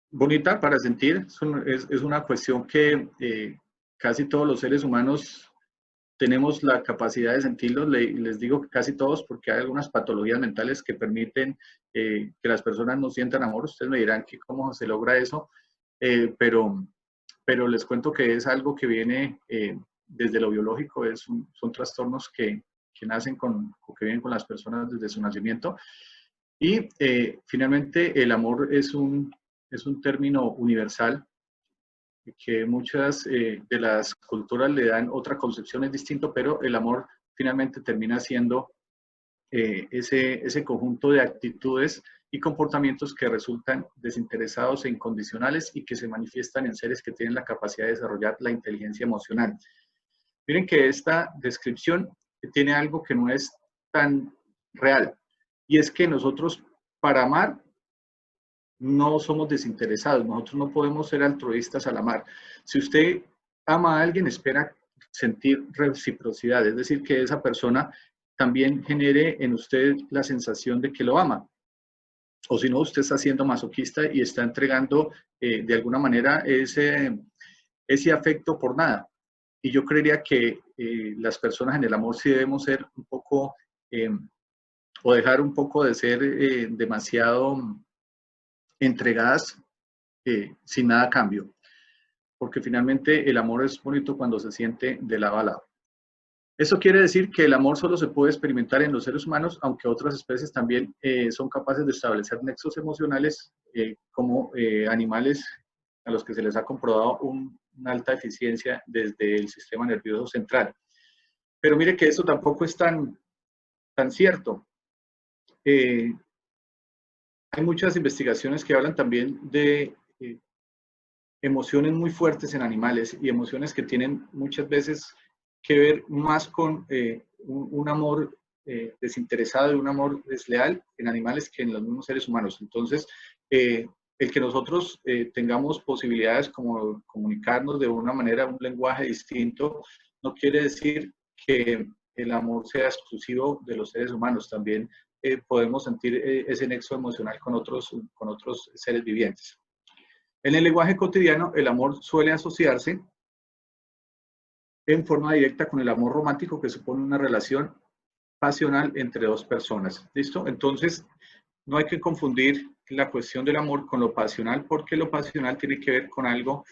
bonita para sentir. Es una cuestión que casi todos los seres humanos tenemos la capacidad de sentirlo. Les digo que casi todos, porque hay algunas patologías mentales que permiten que las personas no sientan amor. Ustedes me dirán que cómo se logra eso, pero les cuento que es algo que viene desde lo biológico. Son trastornos que nacen que vienen con las personas desde su nacimiento. Y finalmente el amor es un término universal, que muchas de las culturas le dan otra concepción, es distinto, pero el amor finalmente termina siendo ese conjunto de actitudes y comportamientos que resultan desinteresados e incondicionales, y que se manifiestan en seres que tienen la capacidad de desarrollar la inteligencia emocional. Miren que esta descripción tiene algo que no es tan real, y es que nosotros, para amar, no somos desinteresados, nosotros no podemos ser altruistas al amar. Si usted ama a alguien, espera sentir reciprocidad, es decir, que esa persona también genere en usted la sensación de que lo ama. O si no, usted está siendo masoquista y está entregando de alguna manera ese afecto por nada. Y yo creería que las personas en el amor sí debemos ser un poco, o dejar un poco de ser demasiado entregadas sin nada a cambio, porque finalmente el amor es bonito cuando se siente de lado a lado. Eso quiere decir que el amor solo se puede experimentar en los seres humanos, aunque otras especies también son capaces de establecer nexos emocionales como animales a los que se les ha comprobado una alta eficiencia desde el sistema nervioso central. Pero mire que esto tampoco es tan cierto. Hay muchas investigaciones que hablan también de emociones muy fuertes en animales y emociones que tienen muchas veces que ver más con un amor desinteresado y un amor desleal en animales que en los mismos seres humanos. Entonces, el que nosotros tengamos posibilidades como comunicarnos de una manera, un lenguaje distinto, no quiere decir que el amor sea exclusivo de los seres humanos. También podemos sentir ese nexo emocional con otros seres vivientes. En el lenguaje cotidiano, el amor suele asociarse en forma directa con el amor romántico, que supone una relación pasional entre dos personas. ¿Listo? Entonces, no hay que confundir la cuestión del amor con lo pasional, porque lo pasional tiene que ver con algo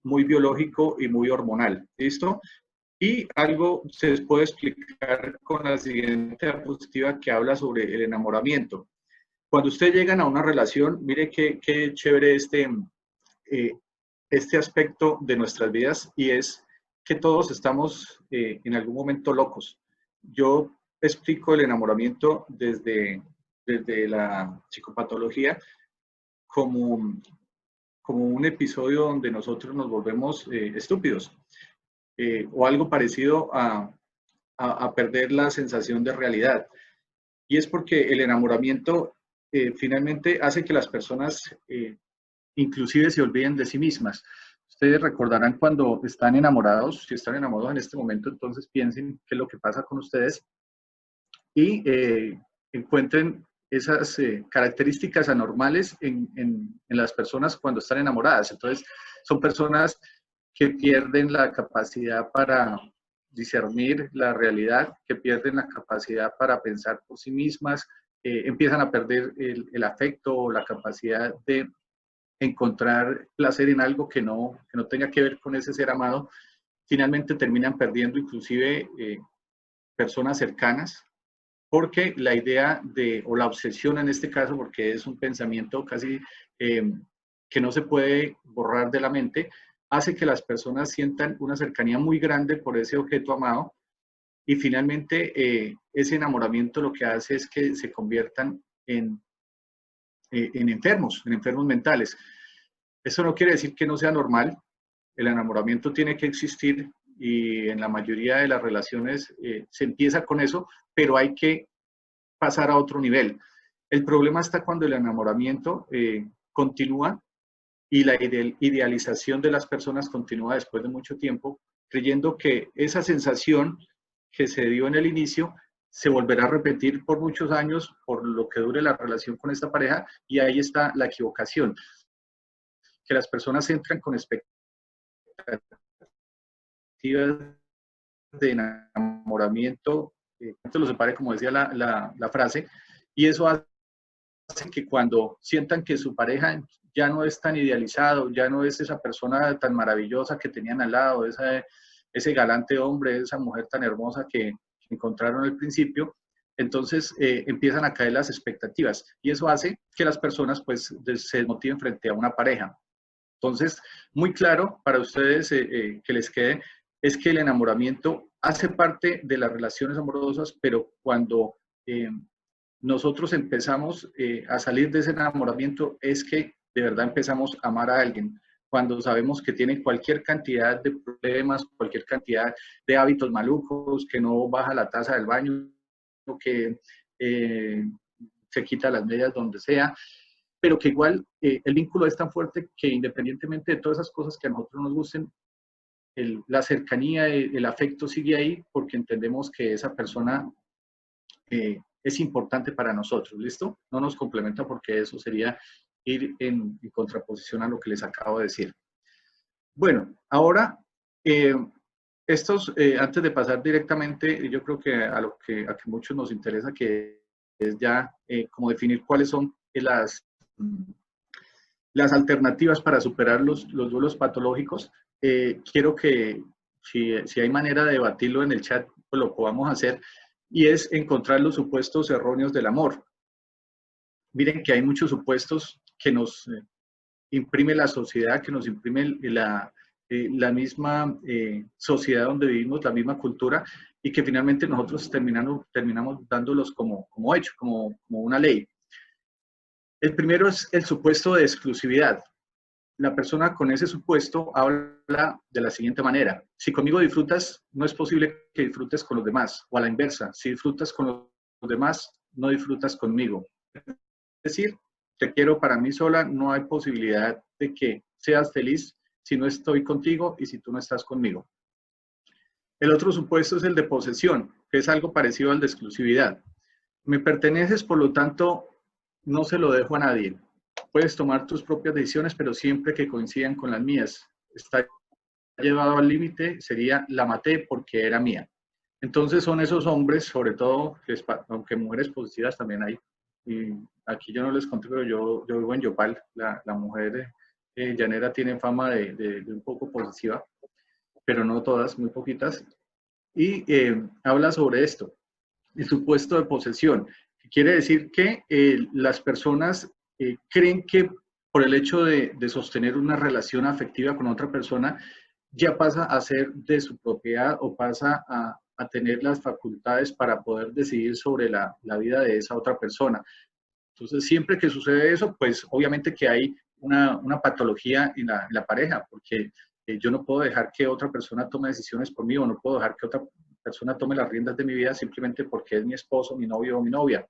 muy biológico y muy hormonal. ¿Listo? Y algo se puede explicar con la siguiente diapositiva que habla sobre el enamoramiento. Cuando ustedes llegan a una relación, mire qué chévere este aspecto de nuestras vidas, y es que todos estamos en algún momento locos. Yo explico el enamoramiento desde la psicopatología como un episodio donde nosotros nos volvemos estúpidos o algo parecido a perder la sensación de realidad. Y es porque el enamoramiento finalmente hace que las personas inclusive se olviden de sí mismas. Ustedes recordarán cuando están enamorados, si están enamorados en este momento, entonces piensen qué es lo que pasa con ustedes y encuentren esas características anormales en las personas cuando están enamoradas. Entonces, son personas que pierden la capacidad para discernir la realidad, que pierden la capacidad para pensar por sí mismas, empiezan a perder el afecto o la capacidad de encontrar placer en algo que no tenga que ver con ese ser amado. Finalmente terminan perdiendo inclusive personas cercanas, porque la idea o la obsesión en este caso, porque es un pensamiento casi que no se puede borrar de la mente, hace que las personas sientan una cercanía muy grande por ese objeto amado, y finalmente ese enamoramiento lo que hace es que se conviertan en enfermos mentales. Eso no quiere decir que no sea normal. El enamoramiento tiene que existir y en la mayoría de las relaciones se empieza con eso, pero hay que pasar a otro nivel. El problema está cuando el enamoramiento continúa y la idealización de las personas continúa después de mucho tiempo, creyendo que esa sensación que se dio en el inicio se volverá a repetir por muchos años, por lo que dure la relación con esta pareja, y ahí está la equivocación, que las personas entran con expectativas de enamoramiento, lo separe, como decía la frase, y eso hace que cuando sientan que su pareja ya no es tan idealizado, ya no es esa persona tan maravillosa que tenían al lado, ese galante hombre, esa mujer tan hermosa que encontraron al principio, entonces empiezan a caer las expectativas, y eso hace que las personas pues se desmotiven frente a una pareja. Entonces, muy claro para ustedes que les quede, es que el enamoramiento hace parte de las relaciones amorosas, pero cuando nosotros empezamos a salir de ese enamoramiento es que de verdad empezamos a amar a alguien. Cuando sabemos que tiene cualquier cantidad de problemas, cualquier cantidad de hábitos malucos, que no baja la taza del baño, que se quita las medias donde sea, pero que igual el vínculo es tan fuerte que independientemente de todas esas cosas que a nosotros nos gusten, la cercanía, el afecto sigue ahí porque entendemos que esa persona es importante para nosotros, ¿listo? No nos complementa porque eso sería ir en contraposición a lo que les acabo de decir. Bueno, ahora, antes de pasar directamente, yo creo que a que muchos nos interesa, que es ya como definir cuáles son las alternativas para superar los duelos patológicos. Quiero que si hay manera de debatirlo en el chat, pues lo podamos hacer, y es encontrar los supuestos erróneos del amor. Miren que hay muchos supuestos que nos imprime la sociedad, que nos imprime la misma sociedad donde vivimos, la misma cultura, y que finalmente nosotros terminamos dándolos como hecho, como una ley. El primero es el supuesto de exclusividad. La persona con ese supuesto habla de la siguiente manera: si conmigo disfrutas, no es posible que disfrutes con los demás, o a la inversa, si disfrutas con los demás, no disfrutas conmigo. Es decir, te quiero para mí sola, no hay posibilidad de que seas feliz si no estoy contigo y si tú no estás conmigo. El otro supuesto es el de posesión, que es algo parecido al de exclusividad. Me perteneces, por lo tanto, no se lo dejo a nadie. Puedes tomar tus propias decisiones, pero siempre que coincidan con las mías. Está llevado al límite, sería la maté porque era mía. Entonces son esos hombres, sobre todo, aunque mujeres positivas también hay. Y aquí yo no les conté, pero yo vivo en Yopal. La mujer llanera tiene fama de un poco posesiva, pero no todas, muy poquitas. Y habla sobre esto, el supuesto de posesión. Quiere decir que las personas creen que por el hecho de sostener una relación afectiva con otra persona, ya pasa a ser de su propiedad o pasa a tener las facultades para poder decidir sobre la vida de esa otra persona. Entonces, siempre que sucede eso, pues obviamente que hay una patología en la pareja, porque yo no puedo dejar que otra persona tome decisiones por mí, o no puedo dejar que otra persona tome las riendas de mi vida simplemente porque es mi esposo, mi novio o mi novia.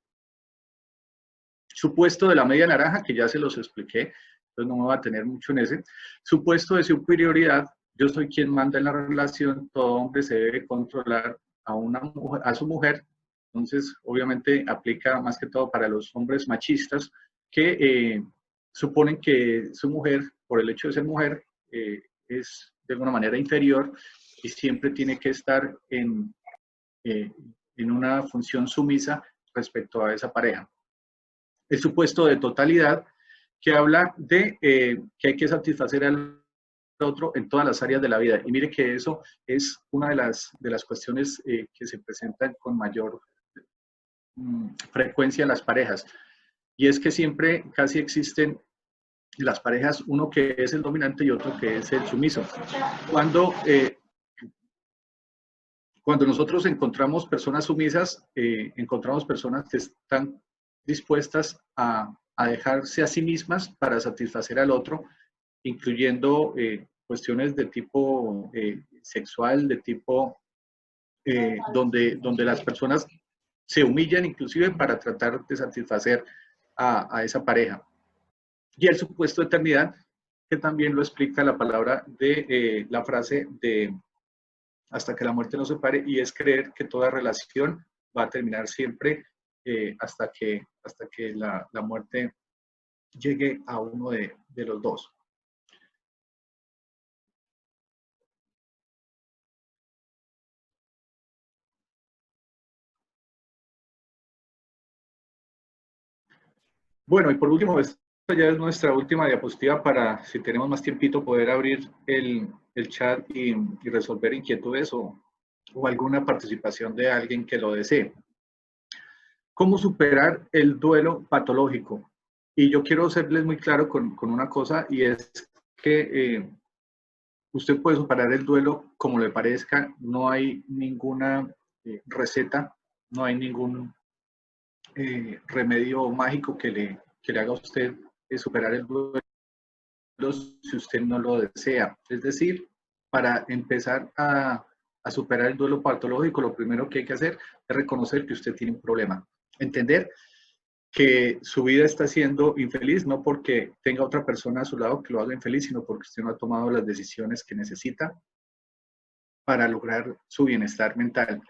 Supuesto de la media naranja, que ya se los expliqué, entonces no me voy a tener mucho en ese. Supuesto de superioridad: yo soy quien manda en la relación, todo hombre se debe controlar a su mujer. Entonces, obviamente, aplica más que todo para los hombres machistas que suponen que su mujer, por el hecho de ser mujer, es de alguna manera inferior y siempre tiene que estar en una función sumisa respecto a esa pareja. El supuesto de totalidad, que habla de que hay que satisfacer al otro en todas las áreas de la vida. Y mire que eso es una de las cuestiones que se presentan con mayor frecuencia en las parejas. Y es que siempre casi existen las parejas, uno que es el dominante y otro que es el sumiso. Cuando nosotros encontramos personas sumisas, encontramos personas que están dispuestas a dejarse a sí mismas para satisfacer al otro, incluyendo cuestiones de tipo sexual, de tipo donde las personas se humillan inclusive para tratar de satisfacer a esa pareja. Y el supuesto de eternidad, que también lo explica la palabra de la frase de hasta que la muerte nos separe, y es creer que toda relación va a terminar siempre hasta que la muerte llegue a uno de los dos. Bueno, y por último, esta ya es nuestra última diapositiva para, si tenemos más tiempito, poder abrir el chat y resolver inquietudes o alguna participación de alguien que lo desee. ¿Cómo superar el duelo patológico? Y yo quiero serles muy claro con una cosa, y es que usted puede superar el duelo como le parezca. No hay ninguna receta, no hay ningún remedio mágico que le haga a usted superar el duelo si usted no lo desea. Es decir, para empezar a superar el duelo patológico, lo primero que hay que hacer es reconocer que usted tiene un problema. Entender que su vida está siendo infeliz, no porque tenga otra persona a su lado que lo haga infeliz, sino porque usted no ha tomado las decisiones que necesita para lograr su bienestar mental.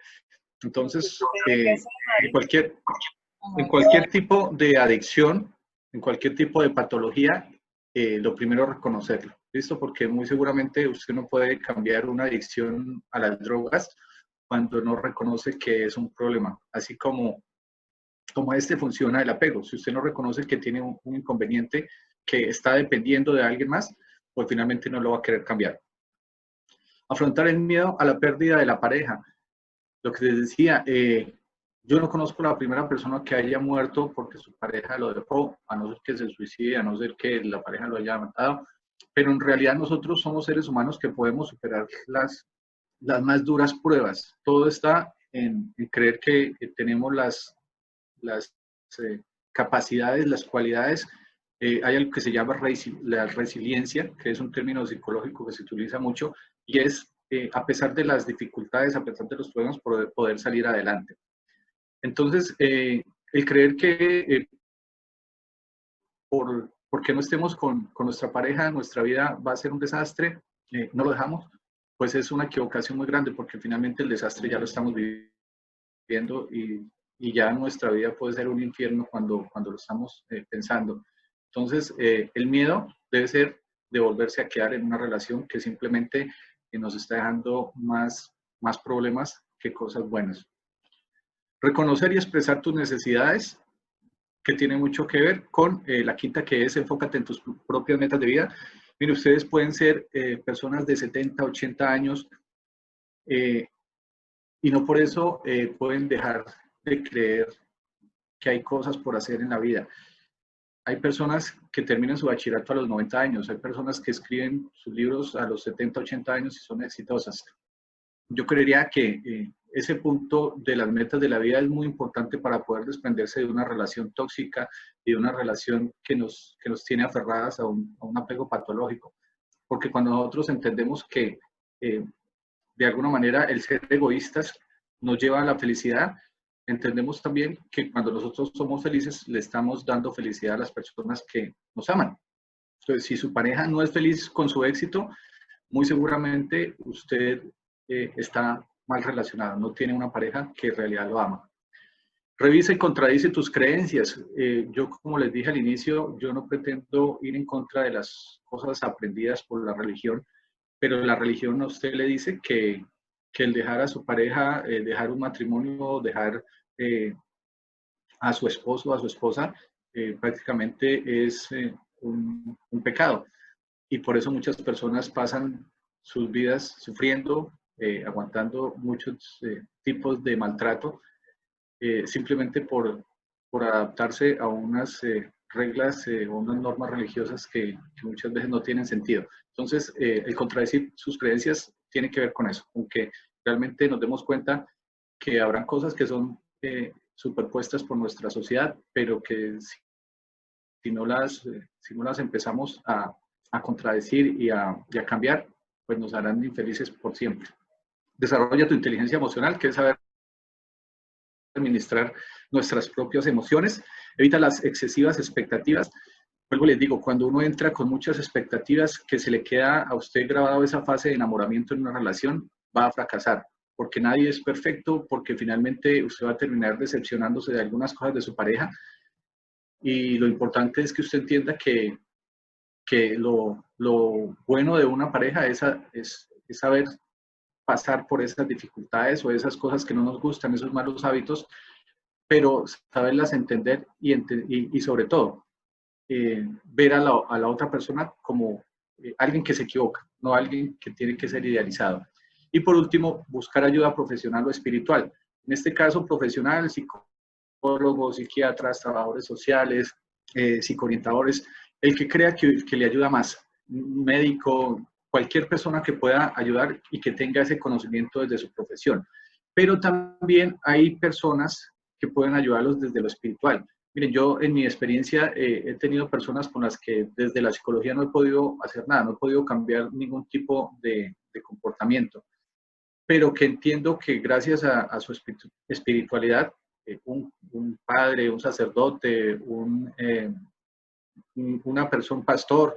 Entonces, en cualquier tipo de adicción, en cualquier tipo de patología, lo primero es reconocerlo, ¿listo? Porque muy seguramente usted no puede cambiar una adicción a las drogas cuando no reconoce que es un problema, así como funciona el apego. Si usted no reconoce que tiene un inconveniente que está dependiendo de alguien más, pues finalmente no lo va a querer cambiar. Afrontar el miedo a la pérdida de la pareja. Lo que les decía, yo no conozco la primera persona que haya muerto porque su pareja lo dejó, a no ser que se suicide, a no ser que la pareja lo haya matado, pero en realidad nosotros somos seres humanos que podemos superar las más duras pruebas. Todo está en creer que tenemos las capacidades, las cualidades. Hay algo que se llama la resiliencia, que es un término psicológico que se utiliza mucho, y es, a pesar de las dificultades, a pesar de los problemas, poder salir adelante. Entonces, el creer que porque no estemos con nuestra pareja, nuestra vida va a ser un desastre, no lo dejamos, pues es una equivocación muy grande, porque finalmente el desastre ya lo estamos viviendo y ya nuestra vida puede ser un infierno cuando lo estamos pensando. Entonces, el miedo debe ser de volverse a quedar en una relación que simplemente nos está dejando más problemas que cosas buenas. Reconocer y expresar tus necesidades, que tiene mucho que ver con la quinta, que es enfócate en tus propias metas de vida. Mire, ustedes pueden ser personas de 70, 80 años y no por eso pueden dejar de creer que hay cosas por hacer en la vida. Hay personas que terminan su bachillerato a los 90 años, hay personas que escriben sus libros a los 70, 80 años y son exitosas. Yo creería que ese punto de las metas de la vida es muy importante para poder desprenderse de una relación tóxica y de una relación que nos tiene aferradas a un apego patológico. Porque cuando nosotros entendemos que de alguna manera el ser egoístas nos lleva a la felicidad, entendemos también que cuando nosotros somos felices le estamos dando felicidad a las personas que nos aman. Entonces, si su pareja no es feliz con su éxito, muy seguramente usted está mal relacionado, no tiene una pareja que en realidad lo ama. Revisa y contradice tus creencias. Yo, como les dije al inicio, yo no pretendo ir en contra de las cosas aprendidas por la religión, pero la religión a usted le dice que el dejar a su pareja, dejar un matrimonio, dejar a su esposo o a su esposa, prácticamente es un pecado. Y por eso muchas personas pasan sus vidas sufriendo, aguantando muchos tipos de maltrato, simplemente por adaptarse a unas reglas o unas normas religiosas que muchas veces no tienen sentido. Entonces, el contradecir sus creencias tiene que ver con eso, aunque realmente nos demos cuenta que habrán cosas que son superpuestas por nuestra sociedad, pero que si no las empezamos a contradecir y a cambiar, pues nos harán infelices por siempre. Desarrolla tu inteligencia emocional, que es saber administrar nuestras propias emociones. Evita las excesivas expectativas. Luego les digo, cuando uno entra con muchas expectativas, que se le queda a usted grabado esa fase de enamoramiento en una relación, va a fracasar, porque nadie es perfecto, porque finalmente usted va a terminar decepcionándose de algunas cosas de su pareja. Y lo importante es que usted entienda que lo bueno de una pareja es saber pasar por esas dificultades o esas cosas que no nos gustan, esos malos hábitos, pero saberlas entender y sobre todo, ver a la otra persona como alguien que se equivoca, no alguien que tiene que ser idealizado. Y por último, buscar ayuda profesional o espiritual. En este caso, profesional, psicólogos, psiquiatras, trabajadores sociales, psicoorientadores, el que crea que le ayuda más, un médico, cualquier persona que pueda ayudar y que tenga ese conocimiento desde su profesión. Pero también hay personas que pueden ayudarlos desde lo espiritual. Miren, yo en mi experiencia he tenido personas con las que desde la psicología no he podido hacer nada, no he podido cambiar ningún tipo de comportamiento, pero que entiendo que gracias a su espiritualidad, un un padre, un sacerdote, una persona, un pastor,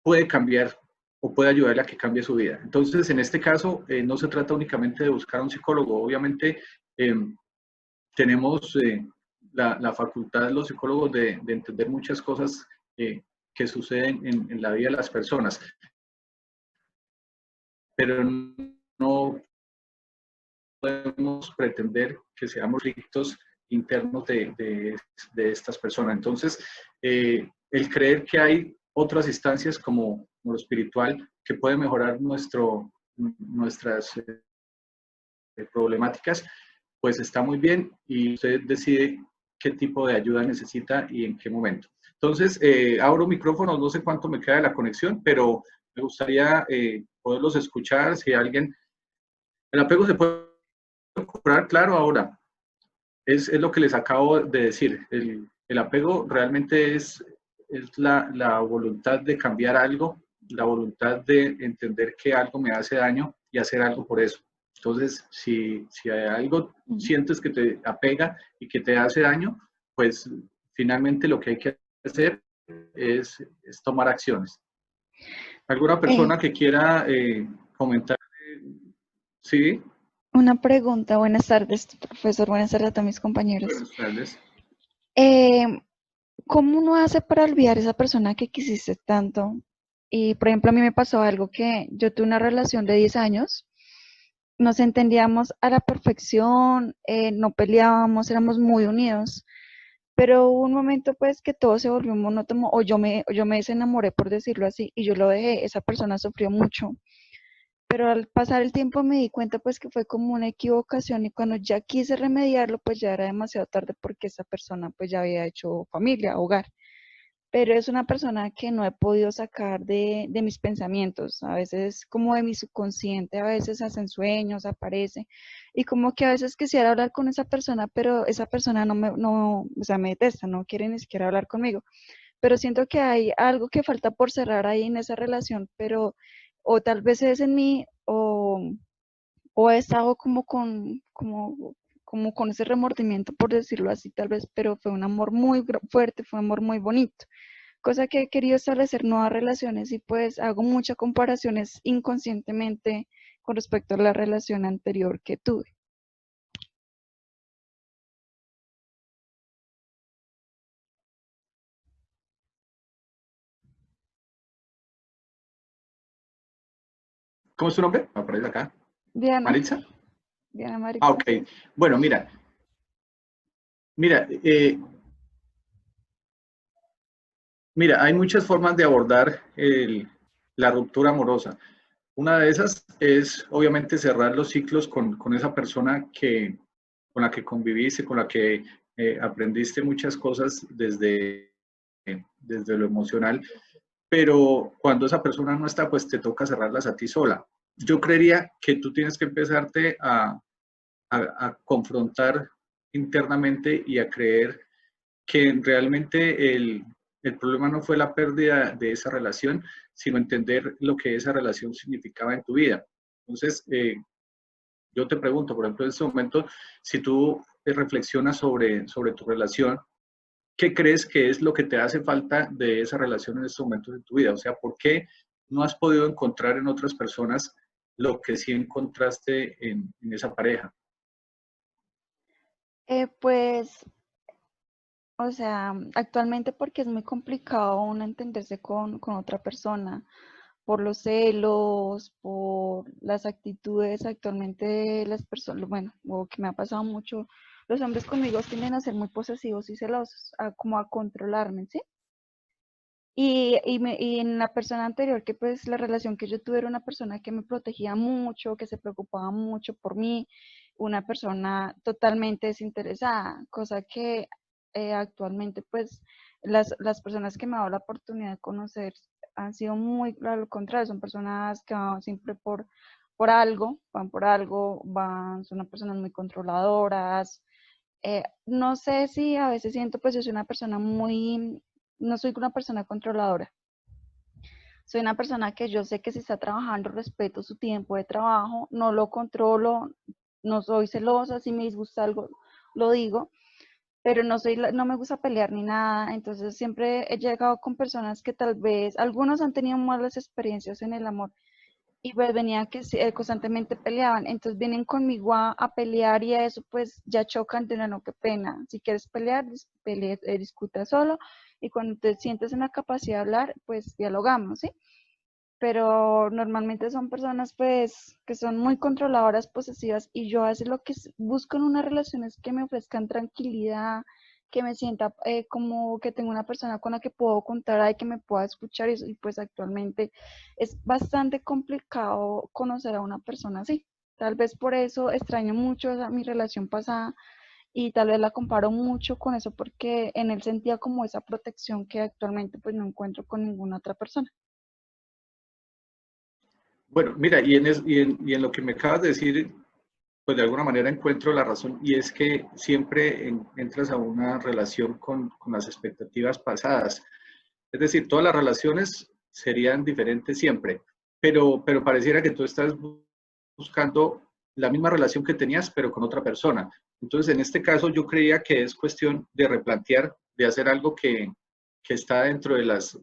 puede cambiar o puede ayudarle a que cambie su vida. Entonces, en este caso, no se trata únicamente de buscar a un psicólogo. Obviamente, tenemos la facultad, los psicólogos, de entender muchas cosas que suceden en la vida de las personas, pero no podemos pretender que seamos rictos internos de estas personas. Entonces, el creer que hay otras instancias como lo espiritual que pueden mejorar nuestras problemáticas, pues está muy bien y usted decide qué tipo de ayuda necesita y en qué momento. Entonces, abro micrófonos, no sé cuánto me queda de la conexión, pero me gustaría poderlos escuchar. Si alguien, el apego se puede curar, claro, ahora. Es lo que les acabo de decir. El apego realmente es la voluntad de cambiar algo, la voluntad de entender que algo me hace daño y hacer algo por eso. Entonces, si algo sientes que te apega y que te hace daño, pues finalmente lo que hay que hacer es tomar acciones. ¿Alguna persona que quiera comentar? Sí. Una pregunta, buenas tardes, profesor, buenas tardes a todos mis compañeros. Buenas tardes. ¿Cómo uno hace para olvidar a esa persona que quisiste tanto? Y, por ejemplo, a mí me pasó algo que yo tuve una relación de 10 años, nos entendíamos a la perfección, no peleábamos, éramos muy unidos, pero hubo un momento pues que todo se volvió monótono, o yo me desenamoré, por decirlo así, y yo lo dejé, esa persona sufrió mucho. Pero al pasar el tiempo me di cuenta pues que fue como una equivocación y cuando ya quise remediarlo pues ya era demasiado tarde porque esa persona pues ya había hecho familia, hogar. Pero es una persona que no he podido sacar de mis pensamientos, a veces como de mi subconsciente, a veces hacen sueños, aparece y como que a veces quisiera hablar con esa persona, pero esa persona o sea, me detesta, no quiere ni siquiera hablar conmigo. Pero siento que hay algo que falta por cerrar ahí en esa relación, pero o tal vez es en mí o he estado como con ese remordimiento, por decirlo así, tal vez, pero fue un amor muy fuerte, fue un amor muy bonito, cosa que he querido establecer nuevas relaciones y pues hago muchas comparaciones inconscientemente con respecto a la relación anterior que tuve. ¿Cómo es su nombre? Aparece acá. Diana, ¿Maritza? Diana Maritza. Ah, ok. Bueno, mira, hay muchas formas de abordar la ruptura amorosa. Una de esas es, obviamente, cerrar los ciclos con esa persona con la que conviviste, con la que aprendiste muchas cosas desde lo emocional, pero cuando esa persona no está, pues te toca cerrarlas a ti sola. Yo creería que tú tienes que empezarte a confrontar internamente y a creer que realmente el problema no fue la pérdida de esa relación, sino entender lo que esa relación significaba en tu vida. Entonces, yo te pregunto, por ejemplo, en este momento, si tú reflexionas sobre tu relación, ¿qué crees que es lo que te hace falta de esa relación en estos momentos de tu vida? O sea, ¿por qué no has podido encontrar en otras personas lo que sí encontraste en esa pareja? Pues, o sea, actualmente porque es muy complicado uno entenderse con otra persona, por los celos, por las actitudes actualmente las personas, bueno, o que me ha pasado mucho, los hombres conmigo tienden a ser muy posesivos y celosos, como a controlarme, ¿sí? Y en la persona anterior, que pues la relación que yo tuve era una persona que me protegía mucho, que se preocupaba mucho por mí, una persona totalmente desinteresada, cosa que actualmente pues las personas que me han dado la oportunidad de conocer han sido muy al contrario, son personas que van siempre por algo, son personas muy controladoras. No sé si a veces siento pues yo soy una persona no soy una persona controladora. Soy una persona que yo sé que si está trabajando, respeto su tiempo de trabajo, no lo controlo, no soy celosa, si me disgusta algo, lo digo, pero no me gusta pelear ni nada, entonces siempre he llegado con personas que tal vez, algunos han tenido malas experiencias en el amor y pues venían que constantemente peleaban, entonces vienen conmigo a pelear y a eso pues ya chocan de no, qué pena, si quieres pelear, discuta solo y cuando te sientes en la capacidad de hablar, pues dialogamos, ¿sí? Pero normalmente son personas pues que son muy controladoras, posesivas y yo a veces lo que busco en una relación es que me ofrezcan tranquilidad, que me sienta como que tengo una persona con la que puedo contar y que me pueda escuchar y pues actualmente es bastante complicado conocer a una persona así. Tal vez por eso extraño mucho mi relación pasada y tal vez la comparo mucho con eso porque en él sentía como esa protección que actualmente pues no encuentro con ninguna otra persona. Bueno, mira, y en lo que me acabas de decir, pues de alguna manera encuentro la razón, y es que siempre entras a una relación con las expectativas pasadas. Es decir, todas las relaciones serían diferentes siempre, pero pareciera que tú estás buscando la misma relación que tenías, pero con otra persona. Entonces, en este caso, yo creía que es cuestión de replantear, de hacer algo que está dentro de las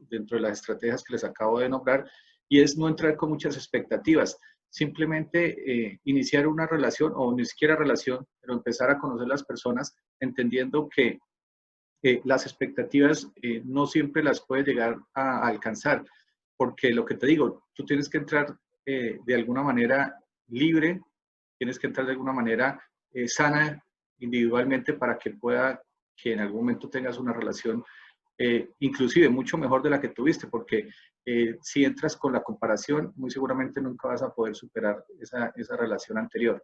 estrategias que les acabo de nombrar, y es no entrar con muchas expectativas, simplemente iniciar una relación o ni siquiera relación, pero empezar a conocer las personas, entendiendo que las expectativas no siempre las puedes llegar a alcanzar, porque lo que te digo, tú tienes que entrar de alguna manera libre, tienes que entrar de alguna manera sana individualmente para que en algún momento tengas una relación inclusive mucho mejor de la que tuviste, porque si entras con la comparación, muy seguramente nunca vas a poder superar esa relación anterior.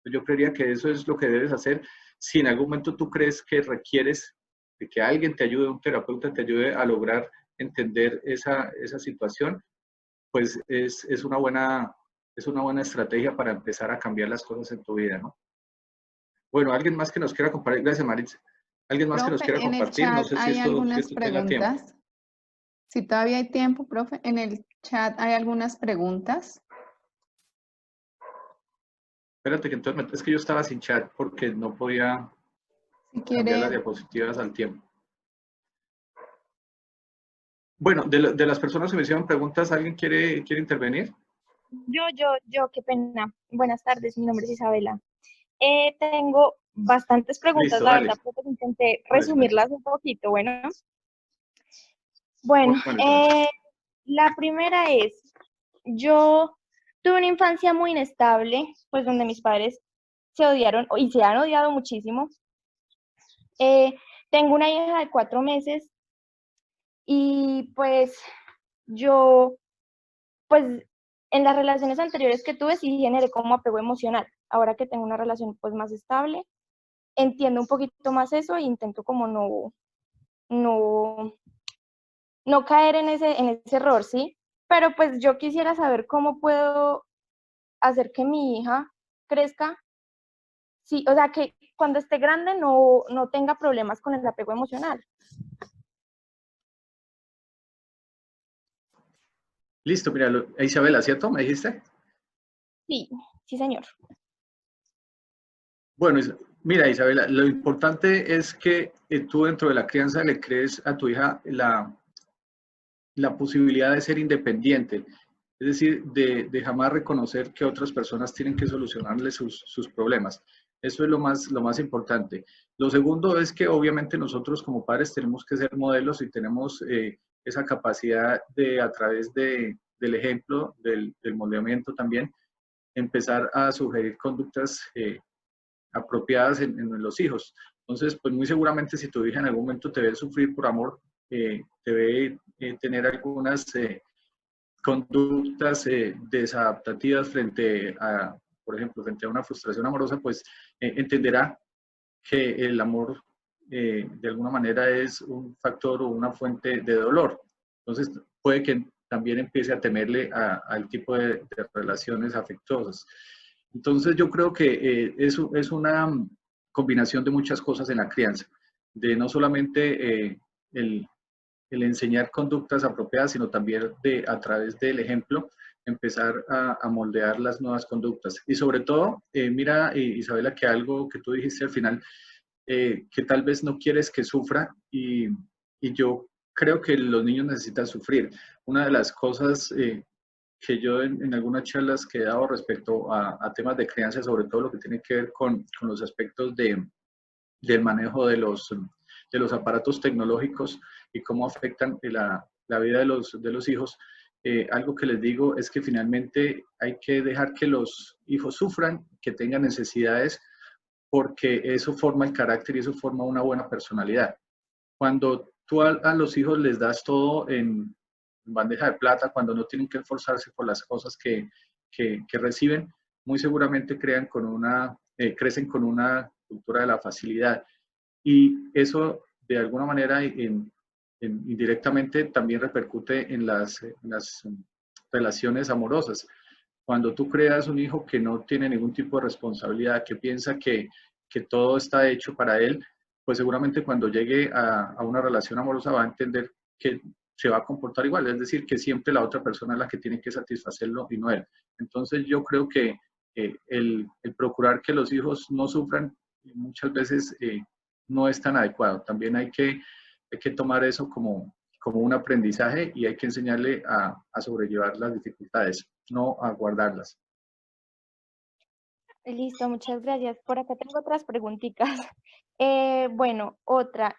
Yo creería que eso es lo que debes hacer. Si en algún momento tú crees que requieres de que alguien te ayude, un terapeuta te ayude a lograr entender esa situación, pues es una buena estrategia para empezar a cambiar las cosas en tu vida, ¿no? Bueno, alguien más que nos quiera compartir. Gracias, Maritza. ¿Alguien más que nos quiera Profe, en el compartir? No chat sé si hay esto, si algunas esto tenga tiempo. preguntas. Si todavía hay tiempo, profe, en el chat hay algunas preguntas. Espérate que entonces, es que yo estaba sin chat porque no podía Si cambiar las quiere, diapositivas al tiempo. Bueno, de las personas que me hicieron preguntas, ¿alguien quiere intervenir? Qué pena. Buenas tardes, mi nombre es Isabela. Tengo bastantes preguntas, Listo, la dale. verdad, pero intenté Dale, Isabel. resumirlas un poquito. Bueno, Bueno, Isabel. la primera es, yo tuve una infancia muy inestable, pues donde mis padres se odiaron y se han odiado muchísimo. Tengo una hija de 4 meses y pues yo, pues en las relaciones anteriores que tuve sí generé como apego emocional. Ahora que tengo una relación pues más estable, entiendo un poquito más eso e intento como no, no caer en ese error, ¿sí? Pero pues yo quisiera saber cómo puedo hacer que mi hija crezca, sí, o sea, que cuando esté grande no tenga problemas con el apego emocional. Listo, mira, Isabela, ¿cierto? ¿Me dijiste? Sí, sí, señor. Bueno, mira, Isabela, lo importante es que tú dentro de la crianza le crees a tu hija la posibilidad de ser independiente, es decir, de jamás reconocer que otras personas tienen que solucionarle sus problemas. Eso es lo más importante. Lo segundo es que obviamente nosotros como padres tenemos que ser modelos y tenemos esa capacidad de, a través del ejemplo, del moldeamiento también, empezar a sugerir conductas apropiadas en los hijos. Entonces, pues muy seguramente si tu hija en algún momento te ve sufrir por amor, te ve tener algunas conductas desadaptativas frente a, por ejemplo, frente a una frustración amorosa, pues entenderá que el amor de alguna manera es un factor o una fuente de dolor. Entonces, puede que también empiece a temerle al tipo de relaciones afectuosas. Entonces, yo creo que es una combinación de muchas cosas en la crianza, de no solamente el enseñar conductas apropiadas, sino también a través del ejemplo, empezar a moldear las nuevas conductas. Y sobre todo, mira, Isabela, que algo que tú dijiste al final, que tal vez no quieres que sufra y yo creo que los niños necesitan sufrir. Una de las cosas que yo en algunas charlas que he dado respecto a temas de crianza, sobre todo lo que tiene que ver con los aspectos del manejo de los aparatos tecnológicos y cómo afectan la vida de los hijos, algo que les digo es que finalmente hay que dejar que los hijos sufran, que tengan necesidades, porque eso forma el carácter y eso forma una buena personalidad. Cuando tú a los hijos les das todo en bandeja de plata, cuando no tienen que esforzarse por las cosas que reciben, muy seguramente crecen con una cultura de la facilidad. Y eso, de alguna manera, indirectamente también repercute en las relaciones amorosas. Cuando tú creas un hijo que no tiene ningún tipo de responsabilidad, que piensa que todo está hecho para él, pues seguramente cuando llegue a una relación amorosa va a entender que se va a comportar igual, es decir, que siempre la otra persona es la que tiene que satisfacerlo y no él. Entonces yo creo que el procurar que los hijos no sufran muchas veces no es tan adecuado. También hay que tomar eso como un aprendizaje y hay que enseñarle a sobrellevar las dificultades, no a guardarlas. Listo, muchas gracias. Por acá tengo otras preguntitas. Bueno, otra.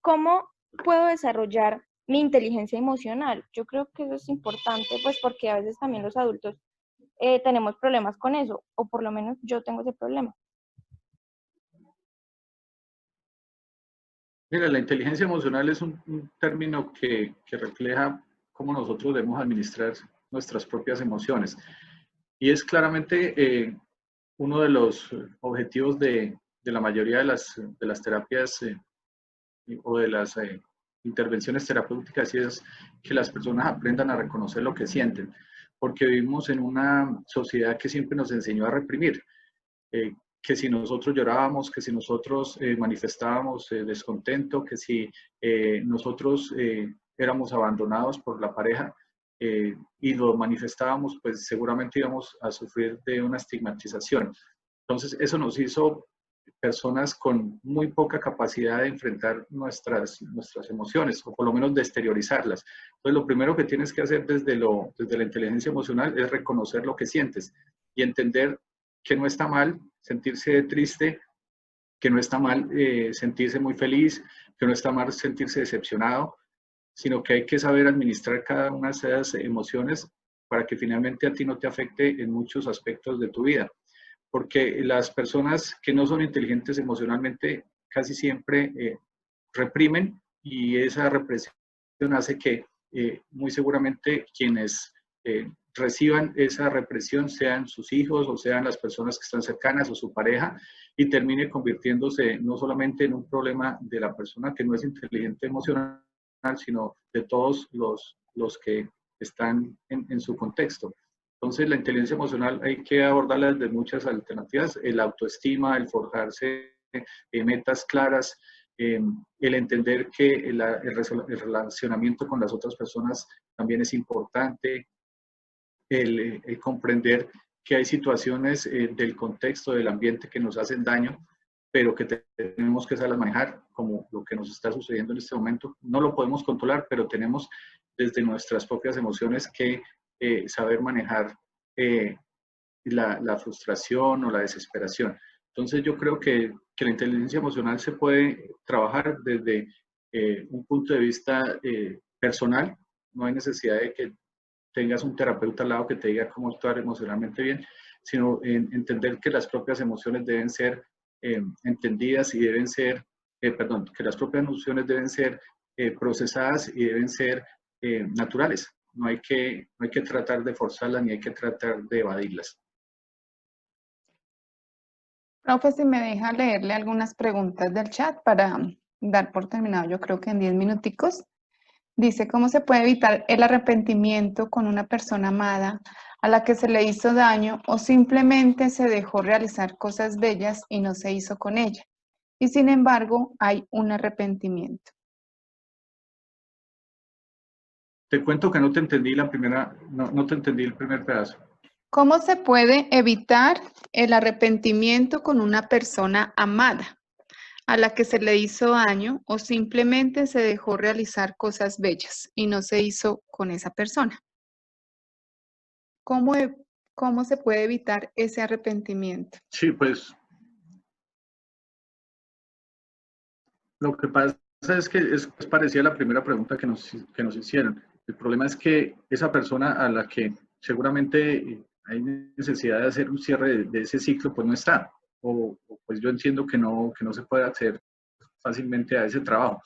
¿Cómo puedo desarrollar mi inteligencia emocional? Yo creo que eso es importante, pues porque a veces también los adultos tenemos problemas con eso, o por lo menos yo tengo ese problema. Mira, la inteligencia emocional es un término que refleja cómo nosotros debemos administrar nuestras propias emociones. Y es claramente uno de los objetivos de la mayoría de las terapias o de las intervenciones terapéuticas, y es que las personas aprendan a reconocer lo que sienten, porque vivimos en una sociedad que siempre nos enseñó a reprimir, que si nosotros llorábamos, que si nosotros manifestábamos descontento, que si nosotros éramos abandonados por la pareja y lo manifestábamos, pues seguramente íbamos a sufrir de una estigmatización. Entonces, eso nos hizo personas con muy poca capacidad de enfrentar nuestras emociones, o por lo menos de exteriorizarlas. Entonces, lo primero que tienes que hacer desde la inteligencia emocional es reconocer lo que sientes y entender que no está mal sentirse triste, que no está mal sentirse muy feliz, que no está mal sentirse decepcionado, sino que hay que saber administrar cada una de esas emociones para que finalmente a ti no te afecte en muchos aspectos de tu vida. Porque las personas que no son inteligentes emocionalmente casi siempre reprimen, y esa represión hace que muy seguramente quienes reciban esa represión sean sus hijos o sean las personas que están cercanas o su pareja, y termine convirtiéndose no solamente en un problema de la persona que no es inteligente emocional, sino de todos los que están en su contexto. Entonces, la inteligencia emocional hay que abordarla desde muchas alternativas: el autoestima, el forjarse metas claras, el entender que el relacionamiento con las otras personas también es importante, el comprender que hay situaciones del contexto, del ambiente que nos hacen daño, pero que tenemos que saber manejar, como lo que nos está sucediendo en este momento. No lo podemos controlar, pero tenemos desde nuestras propias emociones que saber manejar la frustración o la desesperación. Entonces yo creo que la inteligencia emocional se puede trabajar desde un punto de vista personal. No hay necesidad de que tengas un terapeuta al lado que te diga cómo actuar emocionalmente bien, sino entender que las propias emociones deben ser entendidas y deben ser, que las propias emociones deben ser procesadas y deben ser naturales. No hay que tratar de forzarlas ni hay que tratar de evadirlas. Profe, si me deja leerle algunas preguntas del chat para dar por terminado, yo creo que en 10 minuticos. Dice, ¿cómo se puede evitar el arrepentimiento con una persona amada a la que se le hizo daño o simplemente se dejó realizar cosas bellas y no se hizo con ella? Y sin embargo, hay un arrepentimiento. Te cuento que no te entendí no te entendí el primer pedazo. ¿Cómo se puede evitar el arrepentimiento con una persona amada a la que se le hizo daño o simplemente se dejó realizar cosas bellas y no se hizo con esa persona. ¿Cómo, cómo se puede evitar ese arrepentimiento? Sí, pues lo que pasa es que es parecida a la primera pregunta que nos hicieron. El problema es que esa persona a la que seguramente hay necesidad de hacer un cierre de ese ciclo, pues no está. O pues yo entiendo que no se puede hacer fácilmente a ese trabajo.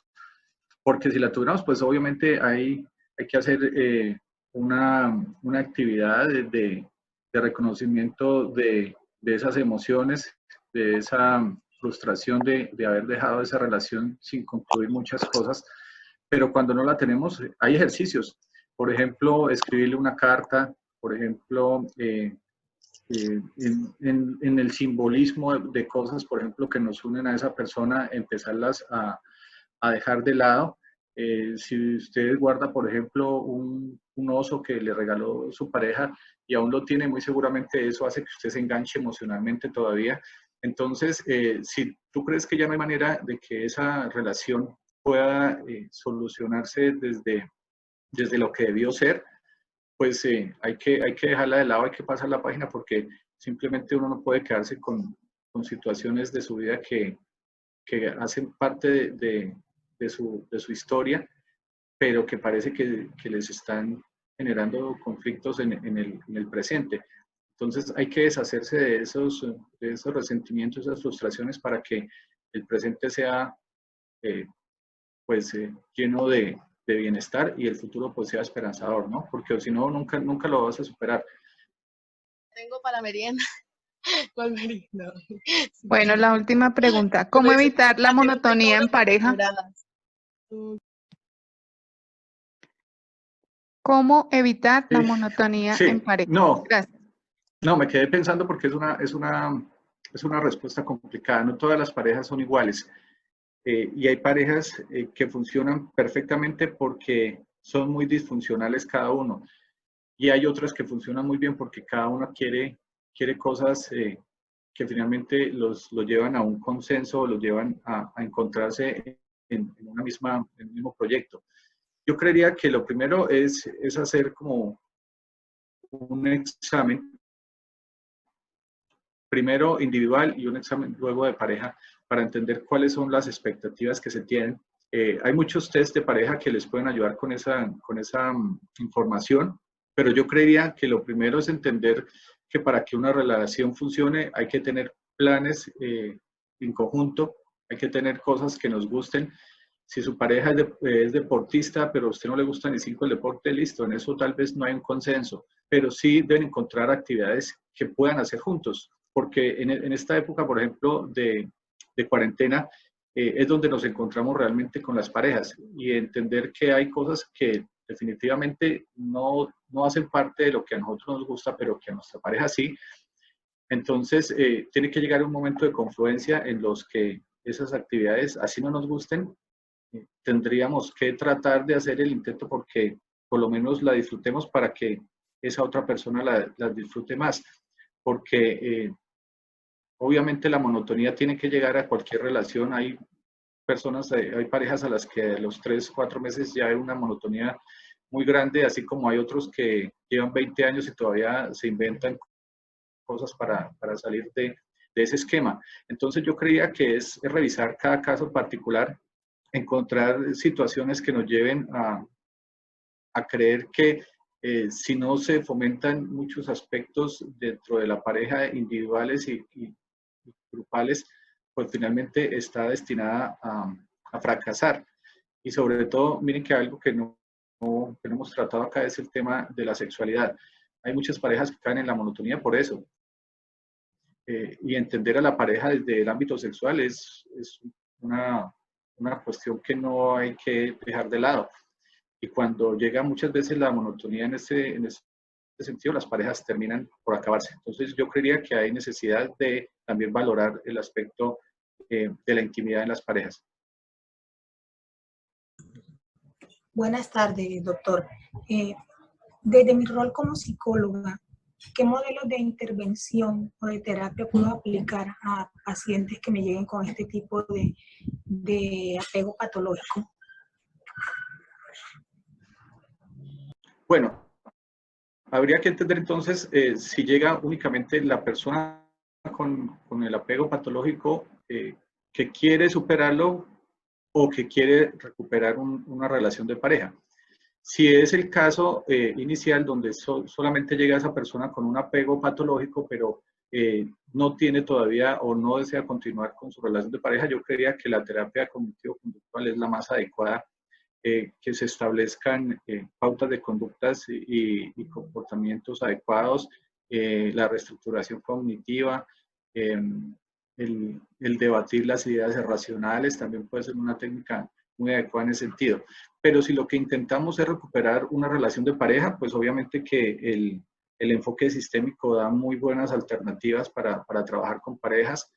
Porque si la tuviéramos, pues obviamente hay que hacer una actividad de reconocimiento de esas emociones, de esa frustración de haber dejado esa relación sin concluir muchas cosas, pero cuando no la tenemos, hay ejercicios. Por ejemplo, escribirle una carta, por ejemplo, en el simbolismo de cosas, por ejemplo, que nos unen a esa persona, empezarlas a dejar de lado. Si usted guarda, por ejemplo, un oso que le regaló su pareja y aún lo tiene, muy seguramente eso hace que usted se enganche emocionalmente todavía. Entonces, si tú crees que ya no hay manera de que esa relación pueda solucionarse desde lo que debió ser, pues hay que dejarla de lado, hay que pasar la página porque simplemente uno no puede quedarse con situaciones de su vida que hacen parte de su historia, pero que parece que les están generando conflictos en el presente. Entonces hay que deshacerse de esos resentimientos, esas frustraciones para que el presente sea lleno de bienestar y el futuro pues sea esperanzador, ¿no? Porque si no, nunca lo vas a superar. Tengo para merienda. ¿Cuál merienda? Bueno, la última pregunta. ¿Cómo evitar la monotonía en pareja? ¿Cómo evitar la monotonía en pareja? No, Gracias. no, me quedé pensando porque es una respuesta complicada. No todas las parejas son iguales. Y hay parejas que funcionan perfectamente porque son muy disfuncionales cada uno. Y hay otras que funcionan muy bien porque cada uno quiere cosas que finalmente los llevan a un consenso o los llevan a encontrarse en un mismo proyecto. Yo creería que lo primero es hacer como un examen, primero individual y un examen luego de pareja, para entender cuáles son las expectativas que se tienen. Hay muchos test de pareja que les pueden ayudar con esa información, pero yo creería que lo primero es entender que para que una relación funcione hay que tener planes en conjunto, hay que tener cosas que nos gusten. Si su pareja es deportista, pero a usted no le gusta ni 5 el deporte, listo, en eso tal vez no hay un consenso, pero sí deben encontrar actividades que puedan hacer juntos, porque en esta época, por ejemplo, de cuarentena, es donde nos encontramos realmente con las parejas y entender que hay cosas que definitivamente no hacen parte de lo que a nosotros nos gusta, pero que a nuestra pareja sí. Entonces, tiene que llegar un momento de confluencia en los que esas actividades, así no nos gusten, tendríamos que tratar de hacer el intento porque por lo menos la disfrutemos para que esa otra persona la disfrute más. Porque obviamente la monotonía tiene que llegar a cualquier relación. Hay personas, hay parejas a las que a los 3, 4 meses ya hay una monotonía muy grande, así como hay otros que llevan 20 años y todavía se inventan cosas para salir de ese esquema. Entonces yo creía que es revisar cada caso particular, encontrar situaciones que nos lleven a creer que si no se fomentan muchos aspectos dentro de la pareja, individuales y grupales, pues finalmente está destinada a fracasar. Y sobre todo, miren que algo que no hemos tratado acá es el tema de la sexualidad. Hay muchas parejas que caen en la monotonía por eso. Y entender a la pareja desde el ámbito sexual es una cuestión que no hay que dejar de lado. Y cuando llega muchas veces la monotonía en ese sentido, las parejas terminan por acabarse. Entonces yo creería que hay necesidad de también valorar el aspecto de la intimidad en las parejas. Buenas tardes, doctor. Desde mi rol como psicóloga, ¿qué modelos de intervención o de terapia puedo aplicar a pacientes que me lleguen con este tipo de apego patológico? Bueno, habría que entender entonces si llega únicamente la persona con el apego patológico que quiere superarlo o que quiere recuperar una relación de pareja. Si es el caso inicial donde solamente llega esa persona con un apego patológico, pero no tiene todavía o no desea continuar con su relación de pareja, yo creería que la terapia cognitivo-conductual es la más adecuada, que se establezcan pautas de conductas y comportamientos adecuados, la reestructuración cognitiva, el debatir las ideas irracionales también puede ser una técnica muy adecuada en ese sentido. Pero si lo que intentamos es recuperar una relación de pareja, pues obviamente que el enfoque sistémico da muy buenas alternativas para trabajar con parejas.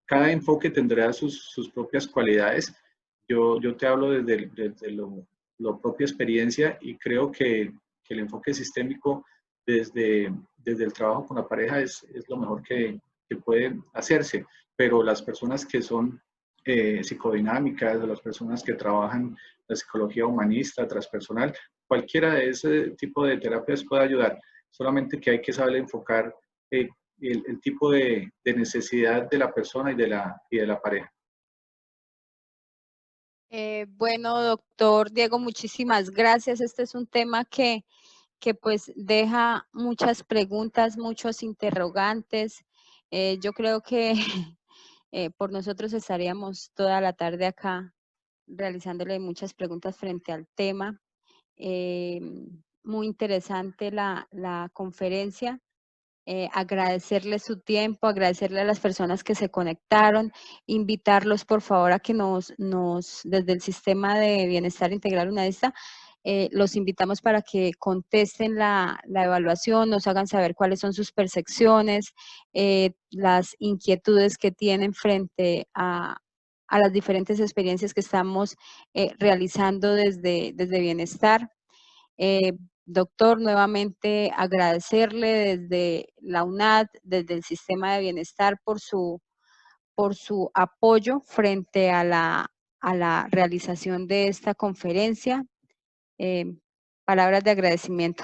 Cada enfoque tendrá sus propias cualidades. Yo te hablo desde lo propia experiencia y creo que el enfoque sistémico desde el trabajo con la pareja es lo mejor que puede hacerse, pero las personas que son psicodinámicas, las personas que trabajan la psicología humanista, transpersonal, cualquiera de ese tipo de terapias puede ayudar, solamente que hay que saber enfocar el tipo de necesidad de la persona y de la pareja. Bueno, doctor Diego, muchísimas gracias. Este es un tema que pues deja muchas preguntas, muchos interrogantes. Yo creo que por nosotros estaríamos toda la tarde acá realizándole muchas preguntas frente al tema. Muy interesante la conferencia. Agradecerle su tiempo, agradecerle a las personas que se conectaron, invitarlos por favor a que desde el Sistema de Bienestar Integral UNAISTA, los invitamos para que contesten la evaluación, nos hagan saber cuáles son sus percepciones, las inquietudes que tienen frente a las diferentes experiencias que estamos realizando desde Bienestar. Doctor, nuevamente agradecerle desde la UNAD, desde el Sistema de Bienestar por su apoyo frente a la realización de esta conferencia. Palabras de agradecimiento.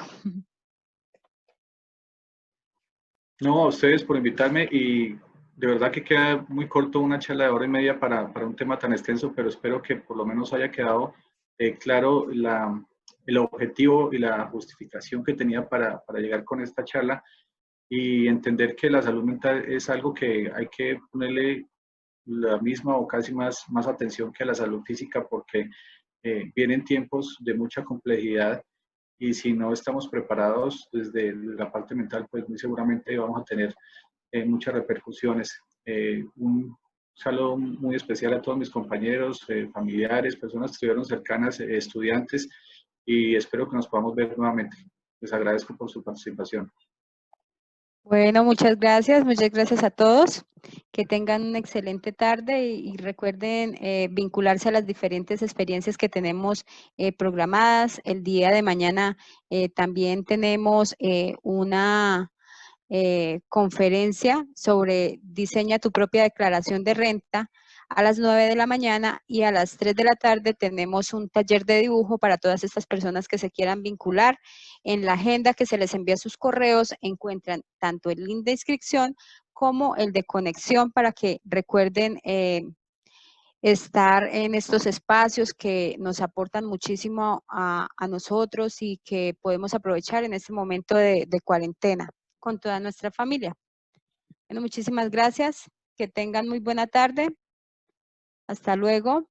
No, a ustedes por invitarme y de verdad que queda muy corto una charla de hora y media para un tema tan extenso, pero espero que por lo menos haya quedado claro el objetivo y la justificación que tenía para llegar con esta charla y entender que la salud mental es algo que hay que ponerle la misma o casi más atención que a la salud física porque vienen tiempos de mucha complejidad y si no estamos preparados desde la parte mental, pues muy seguramente vamos a tener muchas repercusiones. Un saludo muy especial a todos mis compañeros, familiares, personas que estuvieron cercanas, estudiantes, y espero que nos podamos ver nuevamente. Les agradezco por su participación. Bueno, muchas gracias a todos. Que tengan una excelente tarde y recuerden vincularse a las diferentes experiencias que tenemos programadas. El día de mañana también tenemos una conferencia sobre diseña tu propia declaración de renta a las 9 de la mañana y a las 3 de la tarde tenemos un taller de dibujo para todas estas personas que se quieran vincular. En la agenda que se les envía a sus correos encuentran tanto el link de inscripción como el de conexión para que recuerden estar en estos espacios que nos aportan muchísimo a nosotros y que podemos aprovechar en este momento de cuarentena con toda nuestra familia. Bueno, muchísimas gracias. Que tengan muy buena tarde. Hasta luego.